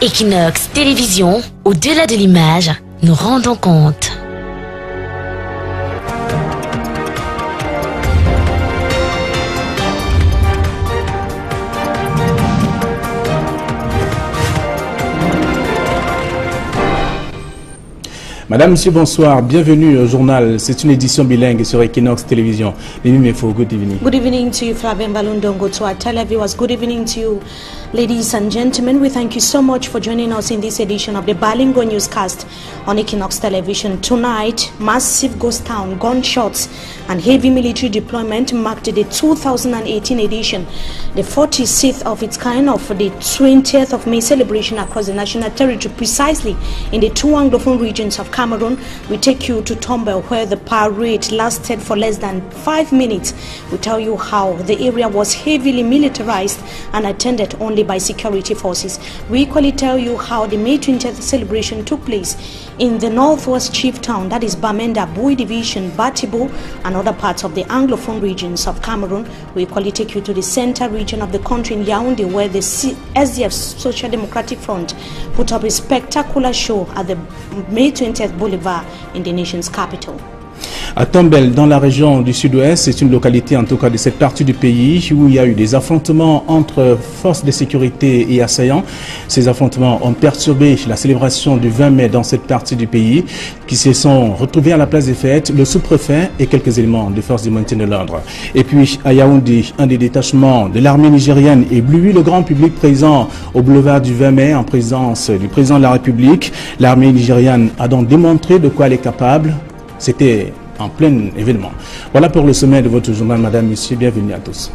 Equinox Télévision, au-delà de l'image, nous rendons compte. Madame, Monsieur, bonsoir. Bienvenue au journal. C'est une édition bilingue sur Equinox Télévision. Good evening. Good evening to you, Flavien Balundongo, to our televiewers. Good evening to you, ladies and gentlemen. We thank you so much for joining us in this edition of the Balingo Newscast on Equinox Television. Tonight, massive ghost town, gunshots, and heavy military deployment marked the 2018 edition, the 46th of its kind of the 20th of May celebration across the national territory, precisely in the two Anglophone regions of Cameroon. We take you to Tombel, where the parade lasted for less than 5 minutes. We tell you how the area was heavily militarized and attended only by security forces. We equally tell you how the May 20th celebration took place in the northwest chief town, that is Bamenda, Bui Division, Batibo, and other parts of the Anglophone regions of Cameroon. We equally take you to the center region of the country in Yaoundé, where the SDF Social Democratic Front put up a spectacular show at the May 20th Boulevard in the nation's capital. À Tombel, dans la région du sud-ouest, c'est une localité en tout cas de cette partie du pays où il y a eu des affrontements entre forces de sécurité et assaillants. Ces affrontements ont perturbé la célébration du 20 mai dans cette partie du pays qui se sont retrouvés à la place des fêtes, le sous-préfet et quelques éléments des forces de maintien de l'ordre. Et puis à Yaoundé, un des détachements de l'armée nigérienne éblouit le grand public présent au boulevard du 20 mai en présence du président de la République. L'armée nigérienne a donc démontré de quoi elle est capable. C'était en plein événement. Voilà pour le sommet de votre journal, Madame, Monsieur. Bienvenue à tous.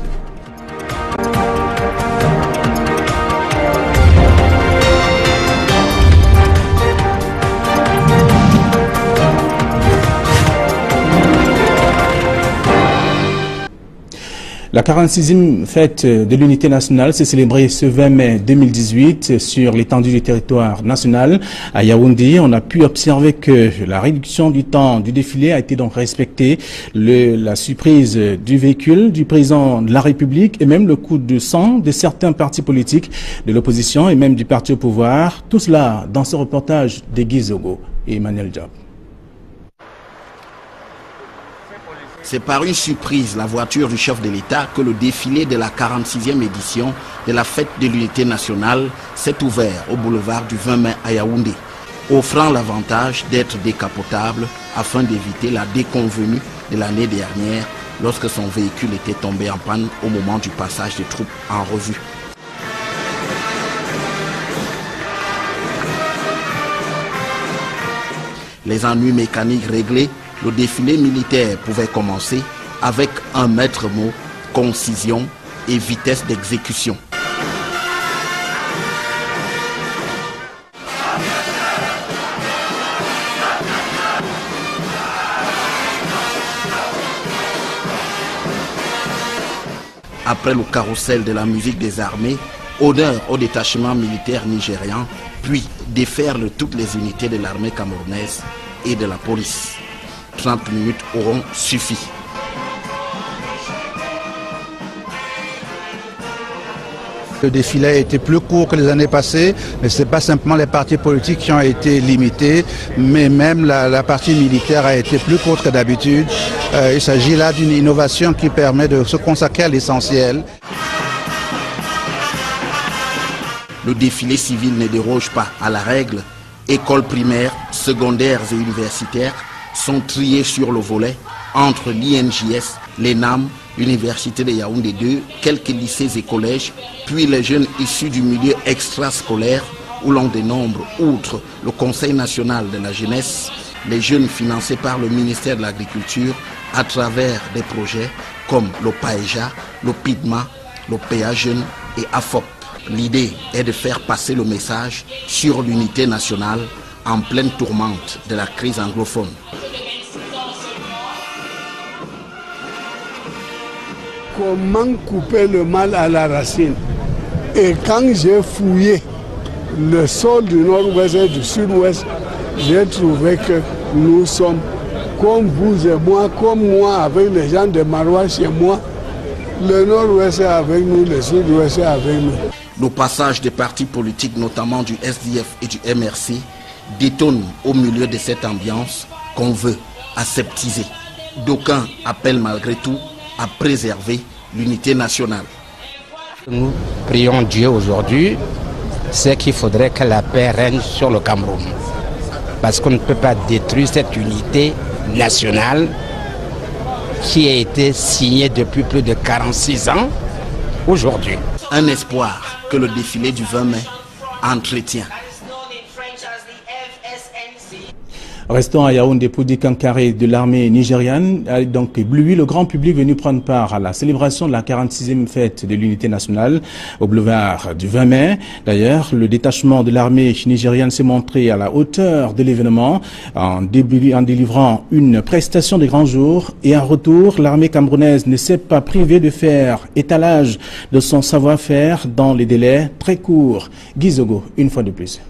La 46e fête de l'unité nationale s'est célébrée ce 20 mai 2018 sur l'étendue du territoire national. À Yaoundé, on a pu observer que la réduction du temps du défilé a été donc respectée. La surprise du véhicule du président de la République et même le coup de sang de certains partis politiques de l'opposition et même du parti au pouvoir. Tout cela dans ce reportage de Guy Zogo et Emmanuel Diab. C'est par une surprise, la voiture du chef de l'État, que le défilé de la 46e édition de la fête de l'unité nationale s'est ouvert au boulevard du 20 mai à Yaoundé, offrant l'avantage d'être décapotable afin d'éviter la déconvenue de l'année dernière lorsque son véhicule était tombé en panne au moment du passage des troupes en revue. Les ennuis mécaniques réglés, le défilé militaire pouvait commencer avec un maître mot, concision et vitesse d'exécution. Après le carrousel de la musique des armées, honneur au détachement militaire nigérian, puis déferlent toutes les unités de l'armée camerounaise et de la police. 30 minutes auront suffi. Le défilé a été plus court que les années passées, mais ce n'est pas simplement les partis politiques qui ont été limités, mais même la partie militaire a été plus courte que d'habitude. Il s'agit là d'une innovation qui permet de se consacrer à l'essentiel. Le défilé civil ne déroge pas à la règle. Écoles primaires, secondaires et universitaires sont triés sur le volet entre l'INJS, l'ENAM, l'Université de Yaoundé 2, quelques lycées et collèges, puis les jeunes issus du milieu extrascolaire où l'on dénombre, outre le Conseil national de la jeunesse, les jeunes financés par le ministère de l'Agriculture à travers des projets comme le PAEJA, le PIDMA, le PA Jeunes et AFOP. L'idée est de faire passer le message sur l'unité nationale en pleine tourmente de la crise anglophone. Comment couper le mal à la racine? Et quand j'ai fouillé le sol du nord-ouest et du sud-ouest, j'ai trouvé que nous sommes comme vous et moi, comme moi avec les gens de Marois chez moi. Le nord-ouest est avec nous, le sud-ouest est avec nous. Le passage des partis politiques, notamment du SDF et du MRC, détonne au milieu de cette ambiance qu'on veut aseptiser. D'aucuns appellent malgré tout à préserver l'unité nationale. Nous prions Dieu aujourd'hui, c'est qu'il faudrait que la paix règne sur le Cameroun. Parce qu'on ne peut pas détruire cette unité nationale qui a été signée depuis plus de 46 ans aujourd'hui. Un espoir que le défilé du 20 mai entretient. Restons à Yaoundé pour dire qu'un carré de l'armée nigériane a donc ébloui le grand public venu prendre part à la célébration de la 46e fête de l'unité nationale au boulevard du 20 mai. D'ailleurs, le détachement de l'armée nigériane s'est montré à la hauteur de l'événement en délivrant une prestation de grand jour. Et en retour, l'armée camerounaise ne s'est pas privée de faire étalage de son savoir-faire dans les délais très courts. Gizogo, une fois de plus.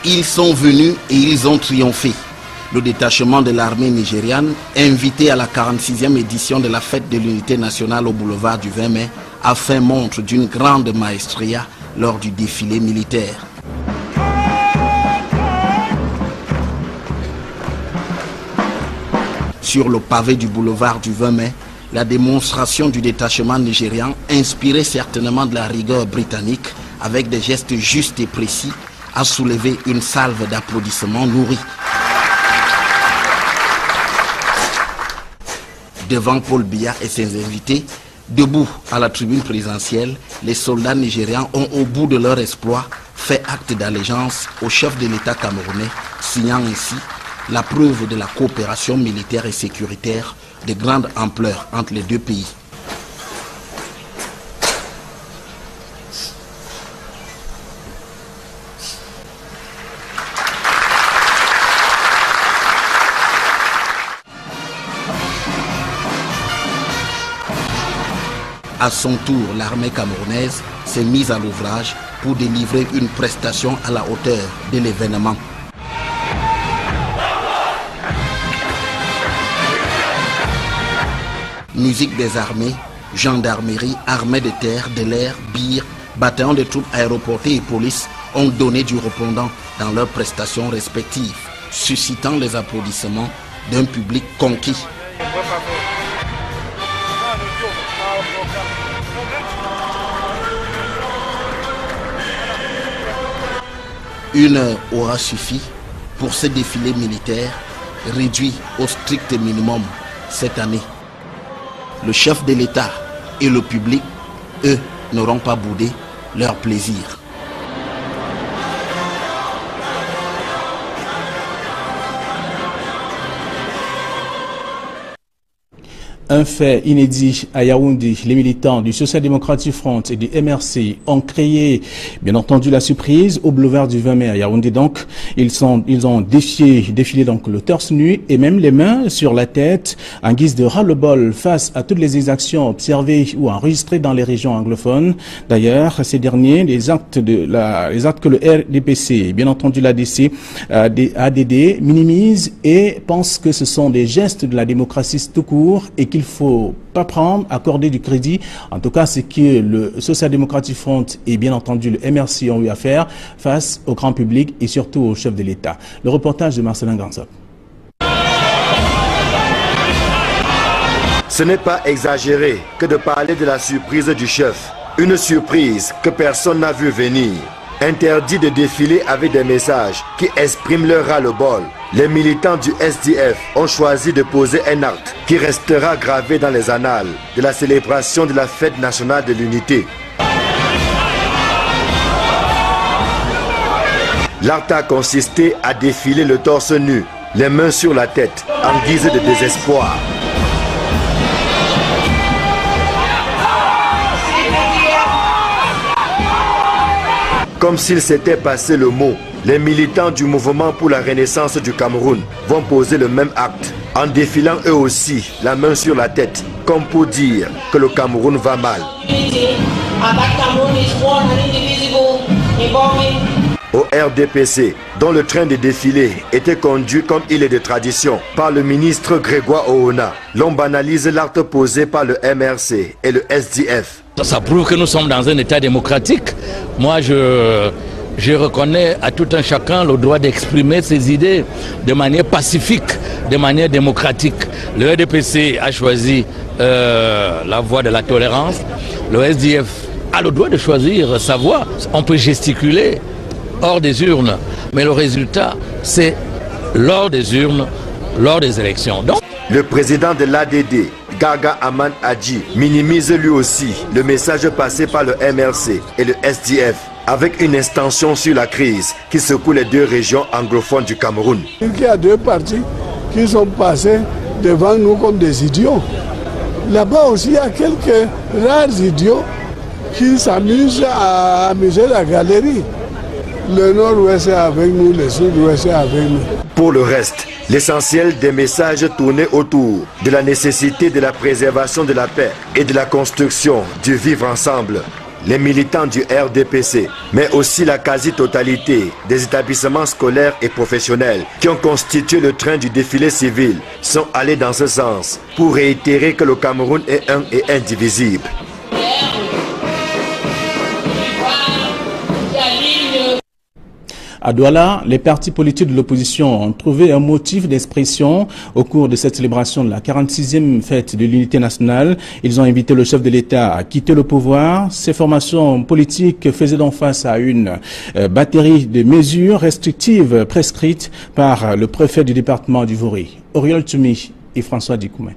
Ils sont venus et ils ont triomphé. Le détachement de l'armée nigériane, invité à la 46e édition de la fête de l'unité nationale au boulevard du 20 mai, a fait montre d'une grande maestria lors du défilé militaire. Sur le pavé du boulevard du 20 mai, la démonstration du détachement nigérian, inspirée certainement de la rigueur britannique, avec des gestes justes et précis, a soulevé une salve d'applaudissements nourris. Devant Paul Biya et ses invités, debout à la tribune présidentielle, les soldats nigérians ont, au bout de leur exploit, fait acte d'allégeance au chef de l'État camerounais, signant ainsi la preuve de la coopération militaire et sécuritaire de grande ampleur entre les deux pays. À son tour, l'armée camerounaise s'est mise à l'ouvrage pour délivrer une prestation à la hauteur de l'événement. Musique des armées, gendarmerie, armée de terre, de l'air, bire, bataillons de troupes aéroportées et police ont donné du répondant dans leurs prestations respectives, suscitant les applaudissements d'un public conquis. Une heure aura suffi pour ce défilé militaire réduit au strict minimum cette année. Le chef de l'État et le public, eux, n'auront pas boudé leur plaisir. Un fait inédit à Yaoundé, les militants du Social Democratic Front et du MRC ont créé, bien entendu, la surprise au boulevard du 20 mai à Yaoundé. Donc, ils ont défilé donc le torse nu et même les mains sur la tête en guise de ras-le-bol face à toutes les exactions observées ou enregistrées dans les régions anglophones. D'ailleurs, ces derniers, les actes que le RDPC, bien entendu l'ADC, ADD, minimisent et pensent que ce sont des gestes de la démocratie tout court et qu'il faut pas accorder du crédit. En tout cas, c'est que le Social Democratic Front et bien entendu le MRC ont eu à faire face au grand public et surtout au chef de l'État. Le reportage de Marcelin Gansop. Ce n'est pas exagéré que de parler de la surprise du chef. Une surprise que personne n'a vu venir. Interdit de défiler avec des messages qui expriment leur ras-le-bol. Les militants du SDF ont choisi de poser un acte qui restera gravé dans les annales de la célébration de la fête nationale de l'unité. L'acte a consisté à défiler le torse nu, les mains sur la tête, en guise de désespoir. Comme s'il s'était passé le mot, les militants du mouvement pour la renaissance du Cameroun vont poser le même acte, en défilant eux aussi la main sur la tête, comme pour dire que le Cameroun va mal. au RDPC, dont le train de défilé était conduit comme il est de tradition par le ministre Grégoire Oona. L'on banalise l'acte posé par le MRC et le SDF. Ça prouve que nous sommes dans un état démocratique. Moi, je reconnais à tout un chacun le droit d'exprimer ses idées de manière pacifique, de manière démocratique. Le RDPC a choisi la voie de la tolérance. Le SDF a le droit de choisir sa voie. On peut gesticuler hors des urnes, mais le résultat, c'est lors des urnes, lors des élections. Donc, le président de l'ADD, Gaga Aman Hadji, minimise lui aussi le message passé par le MRC et le SDF, avec une extension sur la crise qui secoue les deux régions anglophones du Cameroun. Il y a deux partis qui sont passés devant nous comme des idiots. Là-bas aussi, il y a quelques rares idiots qui s'amusent à amuser la galerie. Le nord-ouest est avec nous, le sud-ouest est avec nous. Pour le reste, l'essentiel des messages tournés autour de la nécessité de la préservation de la paix et de la construction du vivre ensemble. Les militants du RDPC, mais aussi la quasi-totalité des établissements scolaires et professionnels qui ont constitué le train du défilé civil sont allés dans ce sens pour réitérer que le Cameroun est un et indivisible. À Douala, les partis politiques de l'opposition ont trouvé un motif d'expression au cours de cette célébration de la 46e fête de l'unité nationale. Ils ont invité le chef de l'État à quitter le pouvoir. Ces formations politiques faisaient donc face à une batterie de mesures restrictives prescrites par le préfet du département du Vouri, Oriol Tumi et François Dikoumé.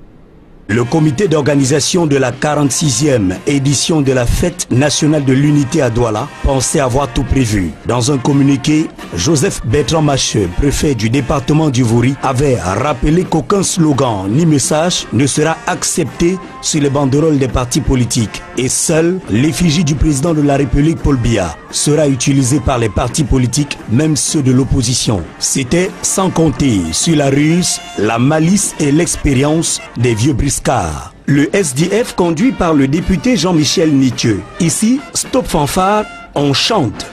Le comité d'organisation de la 46e édition de la fête nationale de l'unité à Douala pensait avoir tout prévu. Dans un communiqué, Joseph Bertrand Macheux, préfet du département du Vouri, avait rappelé qu'aucun slogan ni message ne sera accepté sur les banderoles des partis politiques et seule l'effigie du président de la République Paul Biya sera utilisée par les partis politiques, même ceux de l'opposition. C'était sans compter sur la ruse, la malice et l'expérience des vieux briscards. Le SDF conduit par le député Jean-Michel Nitieux. Ici, stop fanfare, on chante.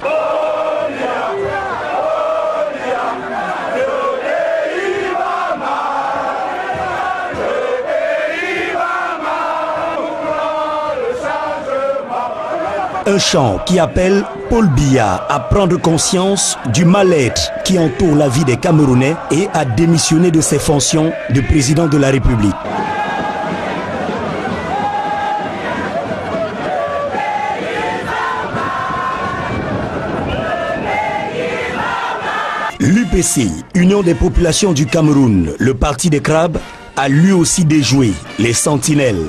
Un chant qui appelle Paul Biya à prendre conscience du mal-être qui entoure la vie des Camerounais et à démissionner de ses fonctions de président de la République. L'UPC, Union des populations du Cameroun, le parti des crabes, a lui aussi déjoué les sentinelles.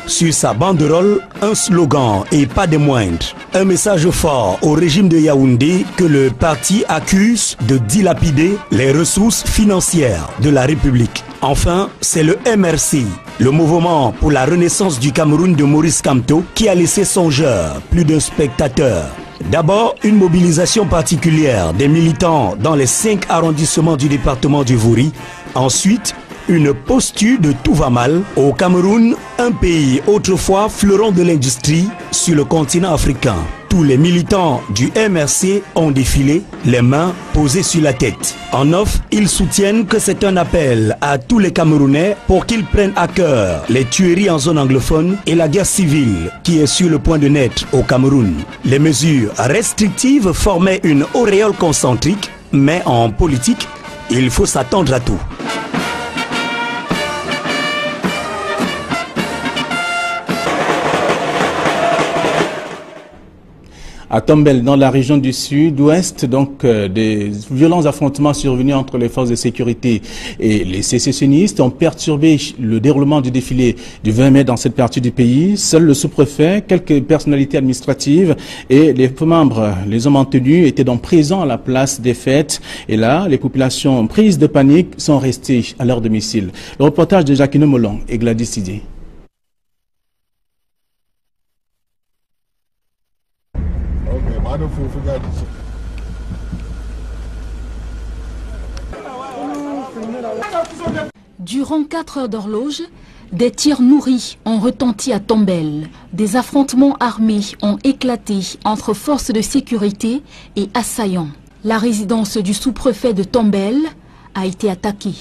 Sur sa banderole, un slogan et pas des moindres. Un message fort au régime de Yaoundé que le parti accuse de dilapider les ressources financières de la République. Enfin, c'est le MRC, le mouvement pour la renaissance du Cameroun de Maurice Kamto, qui a laissé songeur plus d'un spectateur. D'abord, une mobilisation particulière des militants dans les 5 arrondissements du département du Vouri. Ensuite, une posture de tout va mal au Cameroun, un pays autrefois fleuron de l'industrie sur le continent africain. Tous les militants du MRC ont défilé, les mains posées sur la tête. En off, ils soutiennent que c'est un appel à tous les Camerounais pour qu'ils prennent à cœur les tueries en zone anglophone et la guerre civile qui est sur le point de naître au Cameroun. Les mesures restrictives formaient une auréole concentrique, mais en politique, il faut s'attendre à tout. À Tombel, dans la région du sud-ouest, donc des violents affrontements survenus entre les forces de sécurité et les sécessionnistes ont perturbé le déroulement du défilé du 20 mai dans cette partie du pays. Seul le sous-préfet, quelques personnalités administratives et les membres, les hommes en tenue étaient donc présents à la place des fêtes. Et là, les populations prises de panique sont restées à leur domicile. Le reportage de Jacqueline Molon et Gladys Didier. Durant 4 heures d'horloge, des tirs nourris ont retenti à Tombel. Des affrontements armés ont éclaté entre forces de sécurité et assaillants. La résidence du sous-préfet de Tombelle a été attaquée.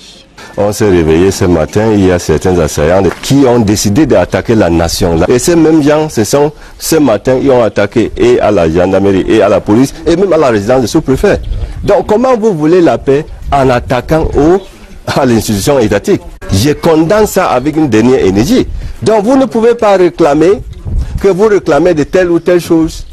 On s'est réveillé ce matin, il y a certains assaillants qui ont décidé d'attaquer la nation. Et ces mêmes gens, ce matin, ils ont attaqué et à la gendarmerie, et à la police, et même à la résidence du sous-préfet. Donc comment vous voulez la paix en attaquant à l'institution étatique? Je condamne ça avec une dernière énergie. Donc vous ne pouvez pas réclamer que vous réclamez de telle ou telle chose.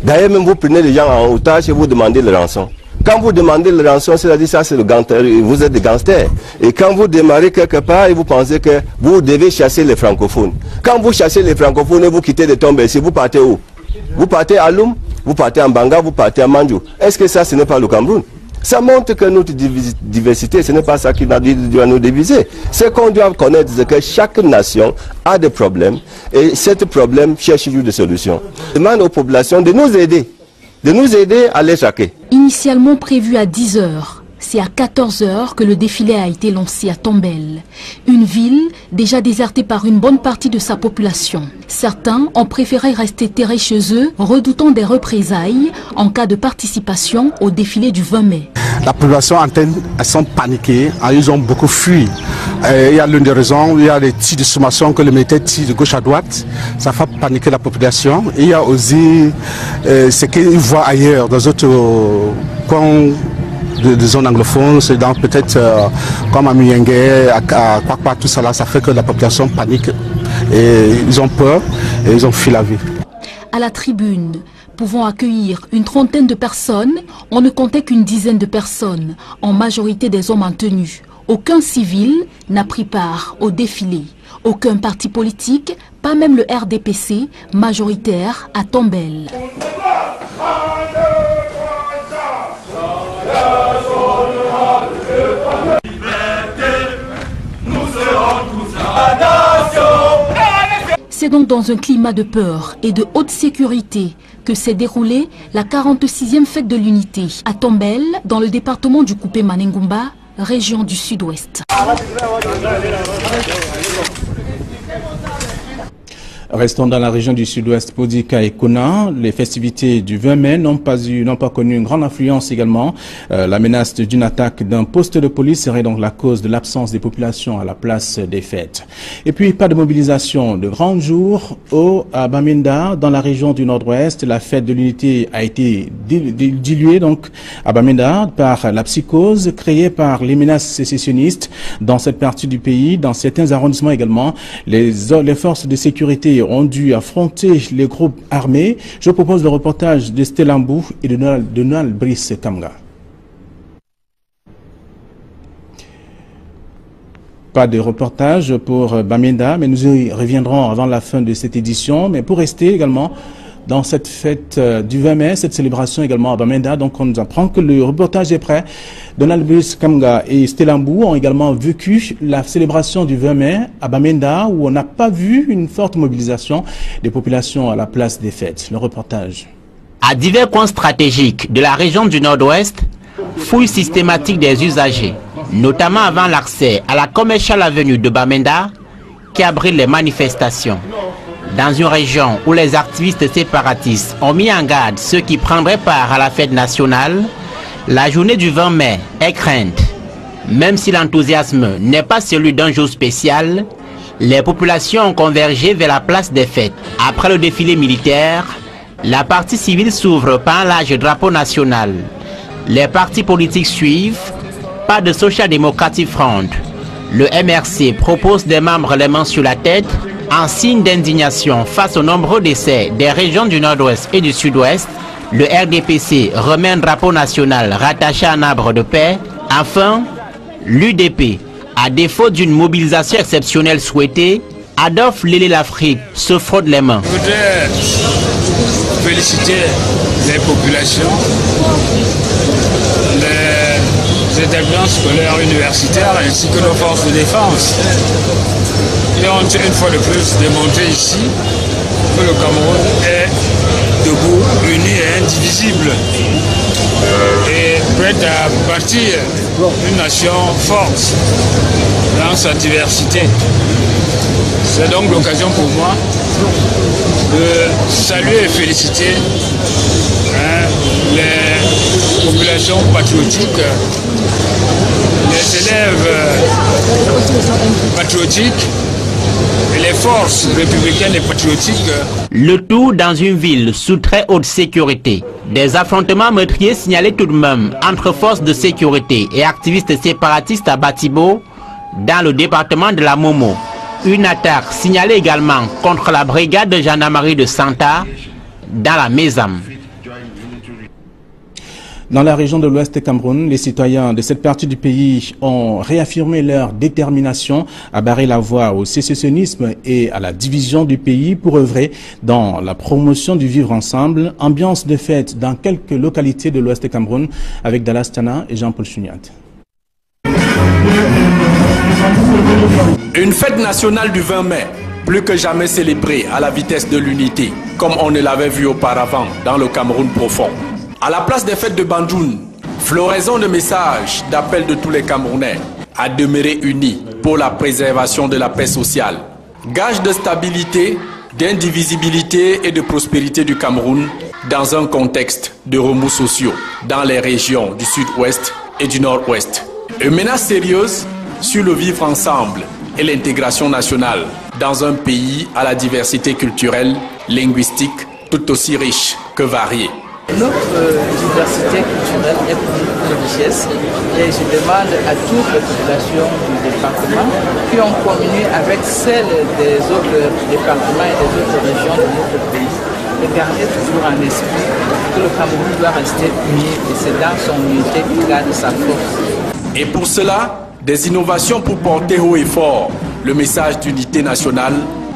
D'ailleurs, même vous prenez les gens en otage et vous demandez le rançon. Quand vous demandez le rançon, c'est-à-dire ça c'est le gangster, vous êtes des gangsters. Et quand vous démarrez quelque part et vous pensez que vous devez chasser les francophones. Quand vous chassez les francophones et vous quittez de Tombelle, vous partez où? Vous partez à Loum, vous partez en Banga, vous partez à Mandjou. Est-ce que ça, ce n'est pas le Cameroun? Ça montre que notre diversité, ce n'est pas ça qui doit nous diviser. Ce qu'on doit connaître, c'est que chaque nation a des problèmes et ces problèmes cherchent toujours des solutions. Je demande aux populations de nous aider à les traquer. Initialement prévu à 10 h, c'est à 14 h que le défilé a été lancé à Tombelle. Une ville déjà désertée par une bonne partie de sa population. Certains ont préféré rester terrés chez eux, redoutant des représailles en cas de participation au défilé du 20 mai. La population antenne, elles sont paniquées, ils ont beaucoup fui. Il y a l'une des raisons, il y a les tirs de sommation que les militaires tirent de gauche à droite, ça fait paniquer la population. Il y a aussi ce qu'ils voient ailleurs, dans d'autres coins de zones anglophones, c'est dans peut-être comme à Muyenge, à Kwakwa, tout ça là, ça fait que la population panique et ils ont peur et ils ont fui la vie. À la tribune, pouvant accueillir une trentaine de personnes, on ne comptait qu'une dizaine de personnes, en majorité des hommes en tenue. Aucun civil n'a pris part au défilé. Aucun parti politique, pas même le RDPC, majoritaire à Tombelle. C'est donc dans un climat de peur et de haute sécurité que s'est déroulée la 46e fête de l'unité à Tombelle, dans le département du Coupé Manengumba, région du Sud-Ouest. Restons dans la région du Sud-Ouest, Podika et Kona. Les festivités du 20 mai n'ont pas connu une grande influence également. La menace d'une attaque d'un poste de police serait donc la cause de l'absence des populations à la place des fêtes. Et puis, pas de mobilisation de grands jours à Bamenda, dans la région du Nord-Ouest. La fête de l'unité a été diluée donc à Bamenda par la psychose créée par les menaces sécessionnistes dans cette partie du pays, dans certains arrondissements également. Les forces de sécurité ont dû affronter les groupes armés. Je propose le reportage de Stelambou et de Noël Brice Kamga. Pas de reportage pour Bamenda, mais nous y reviendrons avant la fin de cette édition. Mais pour rester également dans cette fête du 20 mai, cette célébration également à Bamenda, donc on nous apprend que le reportage est prêt. Donald Brice Kamga et Stelambou ont également vécu la célébration du 20 mai à Bamenda, où on n'a pas vu une forte mobilisation des populations à la place des fêtes. Le reportage. À divers coins stratégiques de la région du Nord-Ouest, fouilles systématiques des usagers, notamment avant l'accès à la Commercial Avenue de Bamenda, qui abrite les manifestations. Dans une région où les activistes séparatistes ont mis en garde ceux qui prendraient part à la fête nationale, la journée du 20 mai est crainte. Même si l'enthousiasme n'est pas celui d'un jour spécial, les populations ont convergé vers la place des fêtes. Après le défilé militaire, la partie civile s'ouvre par un large drapeau national. Les partis politiques suivent, pas de Social Democratic Front. Le MRC propose des membres les mains sur la tête, en signe d'indignation face aux nombreux décès des régions du Nord-Ouest et du Sud-Ouest. Le RDPC remet un drapeau national rattaché à un arbre de paix. Enfin, l'UDP, à défaut d'une mobilisation exceptionnelle souhaitée, Adolphe Lélé-L'Afrique se frotte les mains. Je voudrais féliciter les populations, les établissements scolaires universitaires ainsi que nos forces de défense. Ils ont une fois de plus démontré ici que le Cameroun est debout, uni et indivisible et prêt à bâtir une nation forte dans sa diversité. C'est donc l'occasion pour moi de saluer et féliciter les populations patriotiques, les élèves patriotiques et les forces républicaines et patriotiques. Le tout dans une ville sous très haute sécurité. Des affrontements meurtriers signalés tout de même entre forces de sécurité et activistes séparatistes à Batibo, dans le département de la Momo. Une attaque signalée également contre la brigade de gendarmerie de Santa, dans la Mézam. Dans la région de l'Ouest du Cameroun, les citoyens de cette partie du pays ont réaffirmé leur détermination à barrer la voie au sécessionnisme et à la division du pays pour œuvrer dans la promotion du vivre ensemble. Ambiance de fête dans quelques localités de l'Ouest du Cameroun avec Dallas Tana et Jean-Paul Chuniat. Une fête nationale du 20 mai, plus que jamais célébrée à la vitesse de l'unité, comme on ne l'avait vu auparavant dans le Cameroun profond. À la place des fêtes de Bandjoun, floraison de messages d'appel de tous les Camerounais à demeurer unis pour la préservation de la paix sociale. Gage de stabilité, d'indivisibilité et de prospérité du Cameroun dans un contexte de remous sociaux dans les régions du sud-ouest et du nord-ouest. Une menace sérieuse sur le vivre ensemble et l'intégration nationale dans un pays à la diversité culturelle, linguistique, tout aussi riche que variée. Notre diversité culturelle est pour nous une richesse et je demande à toutes les populations du département qui ont communié avec celles des autres départements et des autres régions de notre pays de garder toujours en esprit que le Cameroun doit rester uni et c'est dans son unité qu'il garde sa force. Et pour cela, des innovations pour porter haut et fort le message d'unité nationale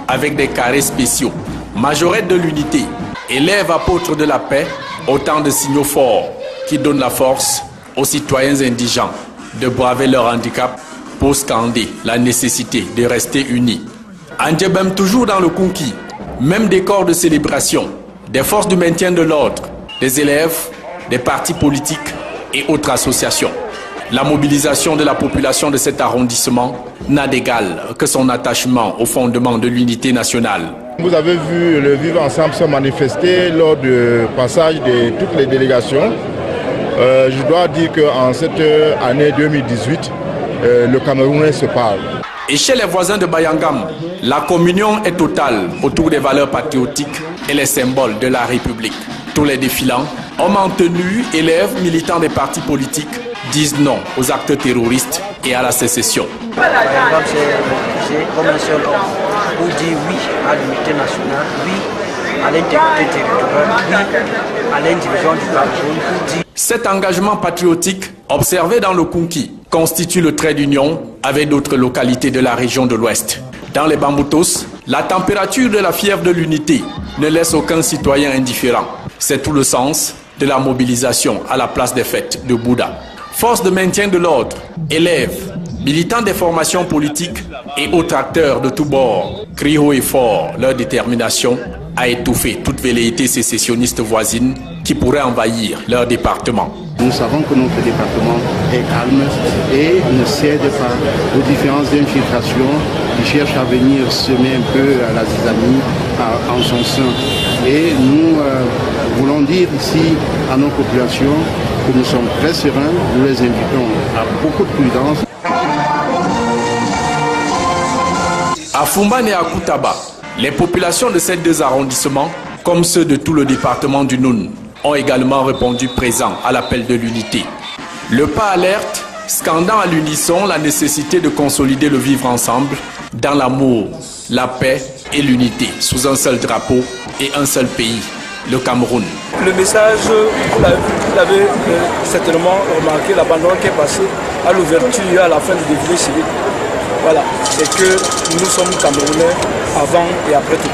avec des carrés spéciaux, majorette de l'unité, élèves apôtres de la paix, autant de signaux forts qui donnent la force aux citoyens indigents de braver leur handicap pour scander la nécessité de rester unis. Andjebem toujours dans le conquis, même décor de célébration, des forces du maintien de l'ordre, des élèves, des partis politiques et autres associations. La mobilisation de la population de cet arrondissement n'a d'égal que son attachement au fondement de l'unité nationale. Vous avez vu le vivre ensemble se manifester lors du passage de toutes les délégations. Je dois dire qu'en cette année 2018, le Camerounais se parle. Et chez les voisins de Bayangam, la communion est totale autour des valeurs patriotiques et les symboles de la République. Tous les défilants, hommes en tenue, élèves, militants des partis politiques, disent non aux actes terroristes et à la sécession. Bayangam, c'est comme un seul homme pour dire oui à l'unité nationale, oui à l'intégrité territoriale, oui à l'indivision du Cameroun, pour dire... Cet engagement patriotique, observé dans le Kunki, constitue le trait d'union avec d'autres localités de la région de l'Ouest. Dans les Bamboutos, la température de la fièvre de l'unité ne laisse aucun citoyen indifférent. C'est tout le sens de la mobilisation à la place des fêtes de Bouddha. Forces de maintien de l'ordre, élèves, militants des formations politiques et autres acteurs de tous bords crient haut et fort leur détermination à étouffer toute velléité sécessionniste voisine qui pourrait envahir leur département. Nous savons que notre département est calme et ne cède pas aux différentes infiltrations qui cherchent à venir semer un peu la zizanie en son sein. Et nous voulons dire ici à nos populations que nous sommes très sereins, nous les invitons à beaucoup de prudence. À Fumbane et à Koutaba, les populations de ces deux arrondissements, comme ceux de tout le département du Noun, ont également répondu présent à l'appel de l'unité. Le pas alerte, scandant à l'unisson la nécessité de consolider le vivre ensemble dans l'amour, la paix et l'unité, sous un seul drapeau et un seul pays, le Cameroun. Le message, vous l'avez certainement remarqué, la banderole qui est passée à l'ouverture et à la fin du défilé civil. Voilà, c'est que nous sommes Camerounais avant et après tout.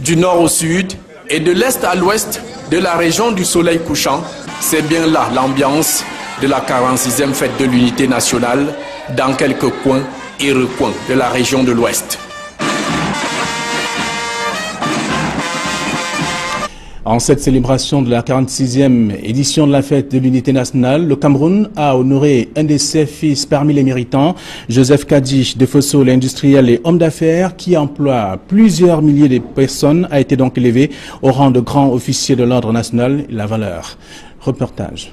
Du nord au sud et de l'est à l'ouest de la région du soleil couchant, c'est bien là l'ambiance de la 46e fête de l'unité nationale dans quelques coins et recoins de la région de l'ouest. En cette célébration de la 46e édition de la fête de l'unité nationale, le Cameroun a honoré un de ses fils parmi les méritants, Joseph Kadi de Fosso, l'industriel et homme d'affaires qui emploie plusieurs milliers de personnes, a été donc élevé au rang de grand officier de l'ordre national, la valeur. Reportage.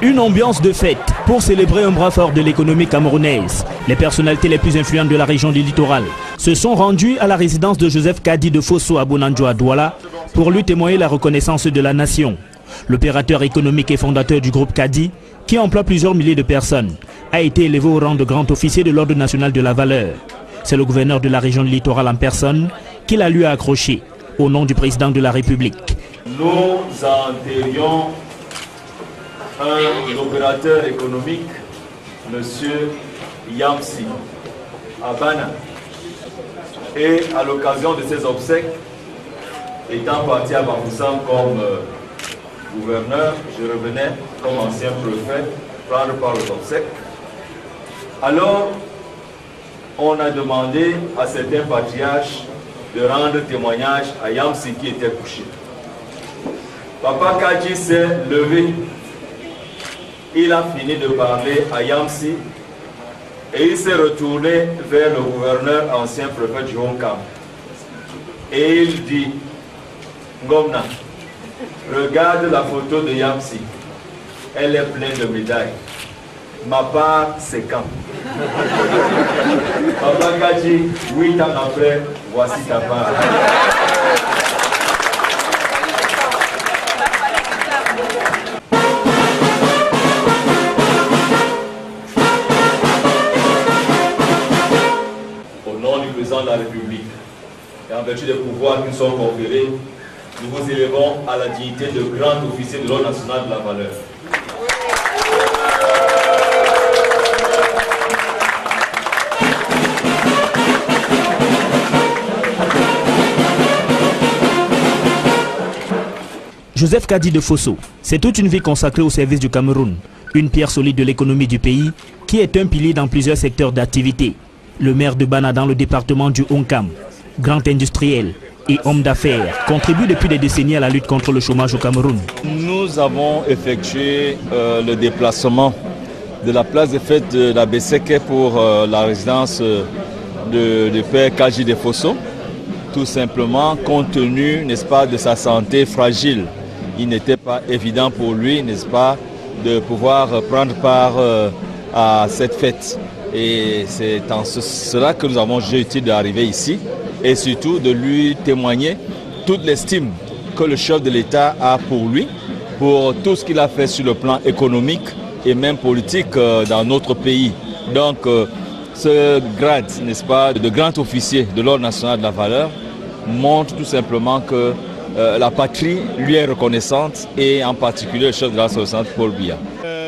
Une ambiance de fête pour célébrer un bras fort de l'économie camerounaise. Les personnalités les plus influentes de la région du littoral se sont rendues à la résidence de Joseph Kadi de Fosso à Bonanjo à Douala pour lui témoigner la reconnaissance de la nation. L'opérateur économique et fondateur du groupe Kadi, qui emploie plusieurs milliers de personnes, a été élevé au rang de grand officier de l'ordre national de la valeur. C'est le gouverneur de la région du littoral en personne qui l'a lui accroché au nom du président de la République. Nous enterrions un opérateur économique, M. Yamsi, à Bana. Et à l'occasion de ses obsèques, étant parti à Bafoussam comme gouverneur, je revenais comme ancien préfet prendre part aux obsèques. Alors, on a demandé à certains patriarches de rendre témoignage à Yamsi qui était couché. Papa Kadi s'est levé. Il a fini de parler à Yamsi et il s'est retourné vers le gouverneur ancien préfet du Hong-Kong. Et il dit, Ngomna, regarde la photo de Yamsi. Elle est pleine de médailles. Ma part, c'est quand? Papa Kadi, 8 ans après, voici ta part. De la République et en vertu des pouvoirs qui nous sont conférés, nous vous élevons à la dignité de grand officier de l'ordre national de la valeur. Joseph Kadi de Fosso, c'est toute une vie consacrée au service du Cameroun, une pierre solide de l'économie du pays qui est un pilier dans plusieurs secteurs d'activité. Le maire de Bana dans le département du Hong-Kam, grand industriel et homme d'affaires, contribue depuis des décennies à la lutte contre le chômage au Cameroun. Nous avons effectué le déplacement de la place de fête de la Besseke pour la résidence de père Kadi de Fosso, tout simplement compte tenu, n'est-ce pas, de sa santé fragile. Il n'était pas évident pour lui, n'est-ce pas, de pouvoir prendre part à cette fête. Et c'est en cela que nous avons jugé utile d'arriver ici et surtout de lui témoigner toute l'estime que le chef de l'État a pour lui, pour tout ce qu'il a fait sur le plan économique et même politique dans notre pays. Donc ce grade, n'est-ce pas, de grand officier de l'ordre national de la valeur montre tout simplement que la patrie lui est reconnaissante et en particulier le chef de la société Paul Biya.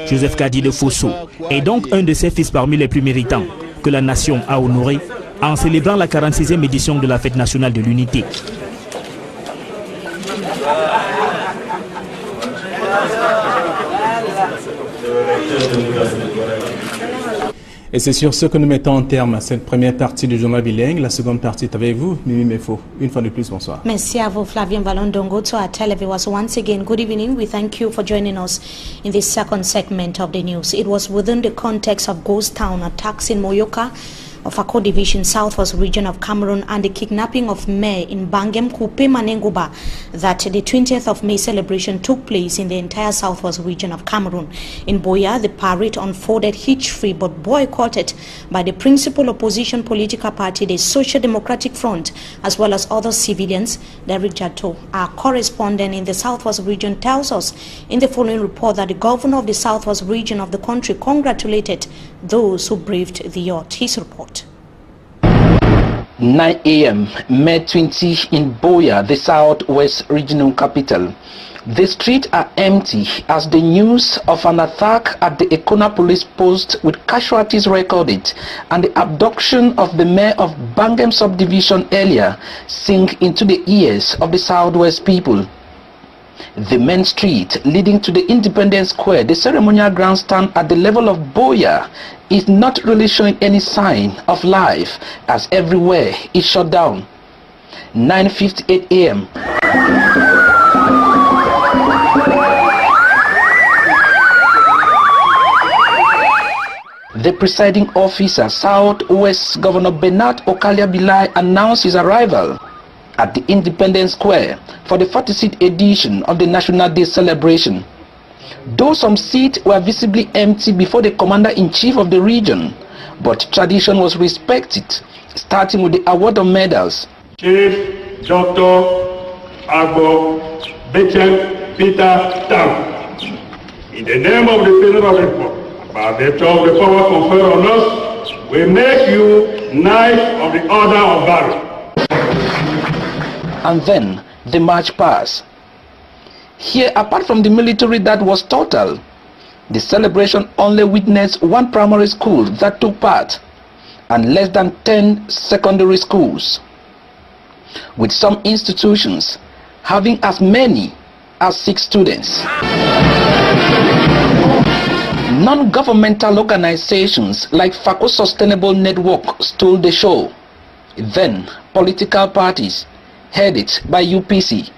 Joseph Kadi de Fosso est donc un de ses fils parmi les plus méritants que la nation a honoré en célébrant la 46e édition de la fête nationale de l'unité. Et c'est sur ce que nous mettons en terme à cette première partie du journal bilingue. La seconde partie est avec vous, Mimi Mefo. Une fois de plus, bonsoir. Merci à vous, Flavien Valondongo. To our televiewers, once again, good evening. We thank you for joining us in this second segment of the news. It was within the context of Ghost Town attacks in Moyoka, of Akko Division, Southwest region of Cameroon, and the kidnapping of Mayor in Bangem Kupe Manenguba that the 20th of May celebration took place in the entire Southwest region of Cameroon. In Boya, the parade unfolded hitch-free but boycotted by the principal opposition political party, the Social Democratic Front, as well as other civilians. Derek Jato, our correspondent in the Southwest region, tells us in the following report that the governor of the Southwest region of the country congratulated those who braved the yacht. His report. 9 a.m. May 20 in Boya, the Southwest regional capital. The streets are empty as the news of an attack at the Ekona police post with casualties recorded and the abduction of the mayor of Bangem subdivision earlier sink into the ears of the Southwest people. The main street leading to the Independence Square, the ceremonial grandstand at the level of Buea, is not really showing any sign of life as everywhere is shut down. 9:58 a.m. The presiding officer, Southwest Governor Bernard Okalia-Bilai, announced his arrival at the Independence Square for the 46th edition of the National Day celebration. Though some seats were visibly empty before the commander-in-chief of the region, but tradition was respected, starting with the award of medals. Chief Dr. Agbo Bichem Peter Tam, in the name of the Federal Republic, by the of the power conferred on us, we make you Knight of the Order of Valor. And then the march past. Here, apart from the military that was total, the celebration only witnessed one primary school that took part and less than 10 secondary schools, with some institutions having as many as 6 students. Non-governmental organizations like FACO Sustainable Network stole the show. Then political parties headed by UPC.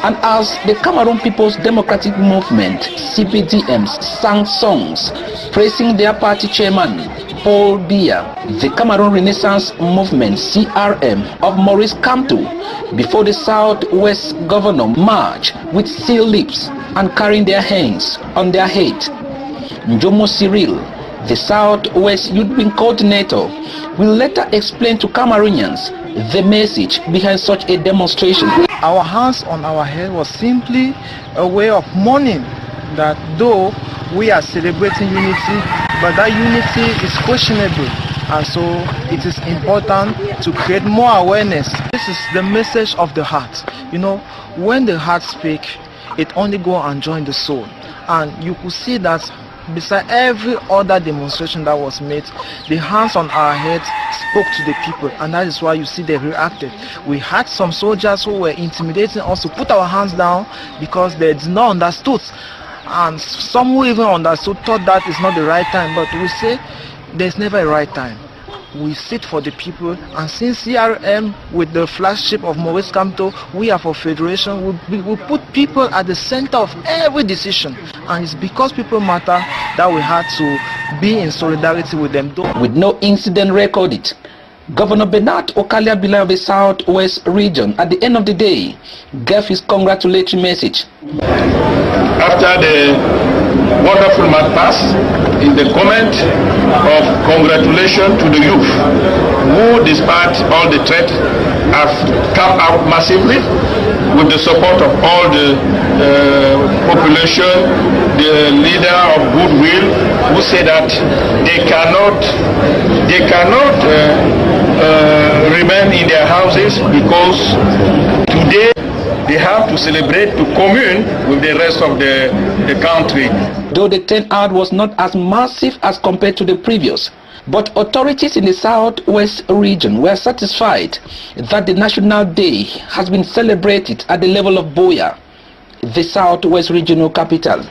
And as the Cameroon People's Democratic Movement, CPDM, sang songs praising their party chairman, Paul Biya, the Cameroon Renaissance Movement, CRM, of Maurice Kamto, before the Southwest Governor marched with sealed lips and carrying their hands on their head. Njomo Cyril, the Southwest Youth Wing Coordinator, will later explain to Cameroonians the message behind such a demonstration. Our hands on our head was simply a way of mourning that though we are celebrating unity, but that unity is questionable, and so it is important to create more awareness. This is the message of the heart. You know, when the heart speaks, it only goes and joins the soul. And you could see that beside every other demonstration that was made, the hands on our heads spoke to the people, and that is why you see they reacted. We had some soldiers who were intimidating us to put our hands down because they did not understood, and some who even understood thought that is not the right time. But we say there's never a right time. We sit for the people, and since CRM with the flagship of Maurice Kamto, we are for federation. We put people at the center of every decision, and it's because people matter that we had to be in solidarity with them. With no incident recorded, Governor Bernard Okalia-Bilai of the Southwest region, at the end of the day, gave his congratulatory message. After the wonderful march pass, in the comment of congratulations to the youth who, despite all the threats, have come out massively with the support of all the population, the leader of goodwill, who say that they cannot remain in their houses because today they have to celebrate, to commune with the rest of the country. Though the turnout was not as massive as compared to the previous, but authorities in the Southwest region were satisfied that the National Day has been celebrated at the level of Buea, the Southwest regional capital.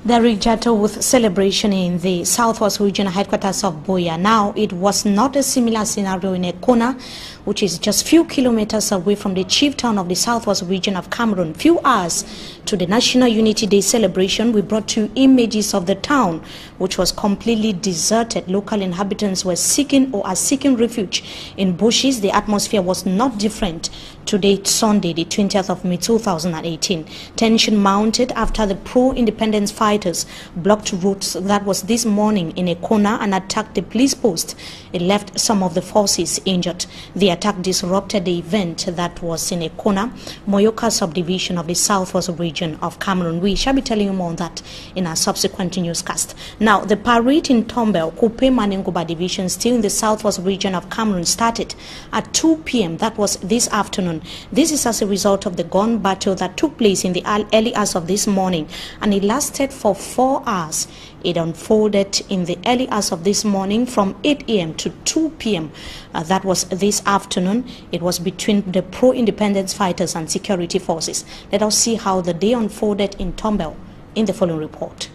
Derek Jato with celebration in the Southwest regional headquarters of Buea. Now, it was not a similar scenario in Ekona, which is just few kilometers away from the chief town of the Southwest region of Cameroon. Few hours to the National Unity Day celebration, we brought you images of the town, which was completely deserted. Local inhabitants were seeking or are seeking refuge in bushes. The atmosphere was not different today, Sunday, the 20th of May 2018. Tension mounted after the pro-independence fighters blocked routes that was this morning in Ekona and attacked the police post. It left some of the forces injured. The attack disrupted the event that was in Ekona, Moyoka subdivision of the southwest region of Cameroon. We shall be telling you more on that in our subsequent newscast. Now, the parade in Tombel, Kupe Manengoba division, still in the southwest region of Cameroon, started at 2 p.m. That was this afternoon. This is as a result of the gun battle that took place in the early hours of this morning, and it lasted for 4 hours. It unfolded in the early hours of this morning from 8 a.m. to 2 p.m. That was this afternoon. It was between the pro-independence fighters and security forces. Let us see how the day unfolded in Tombel in the following report.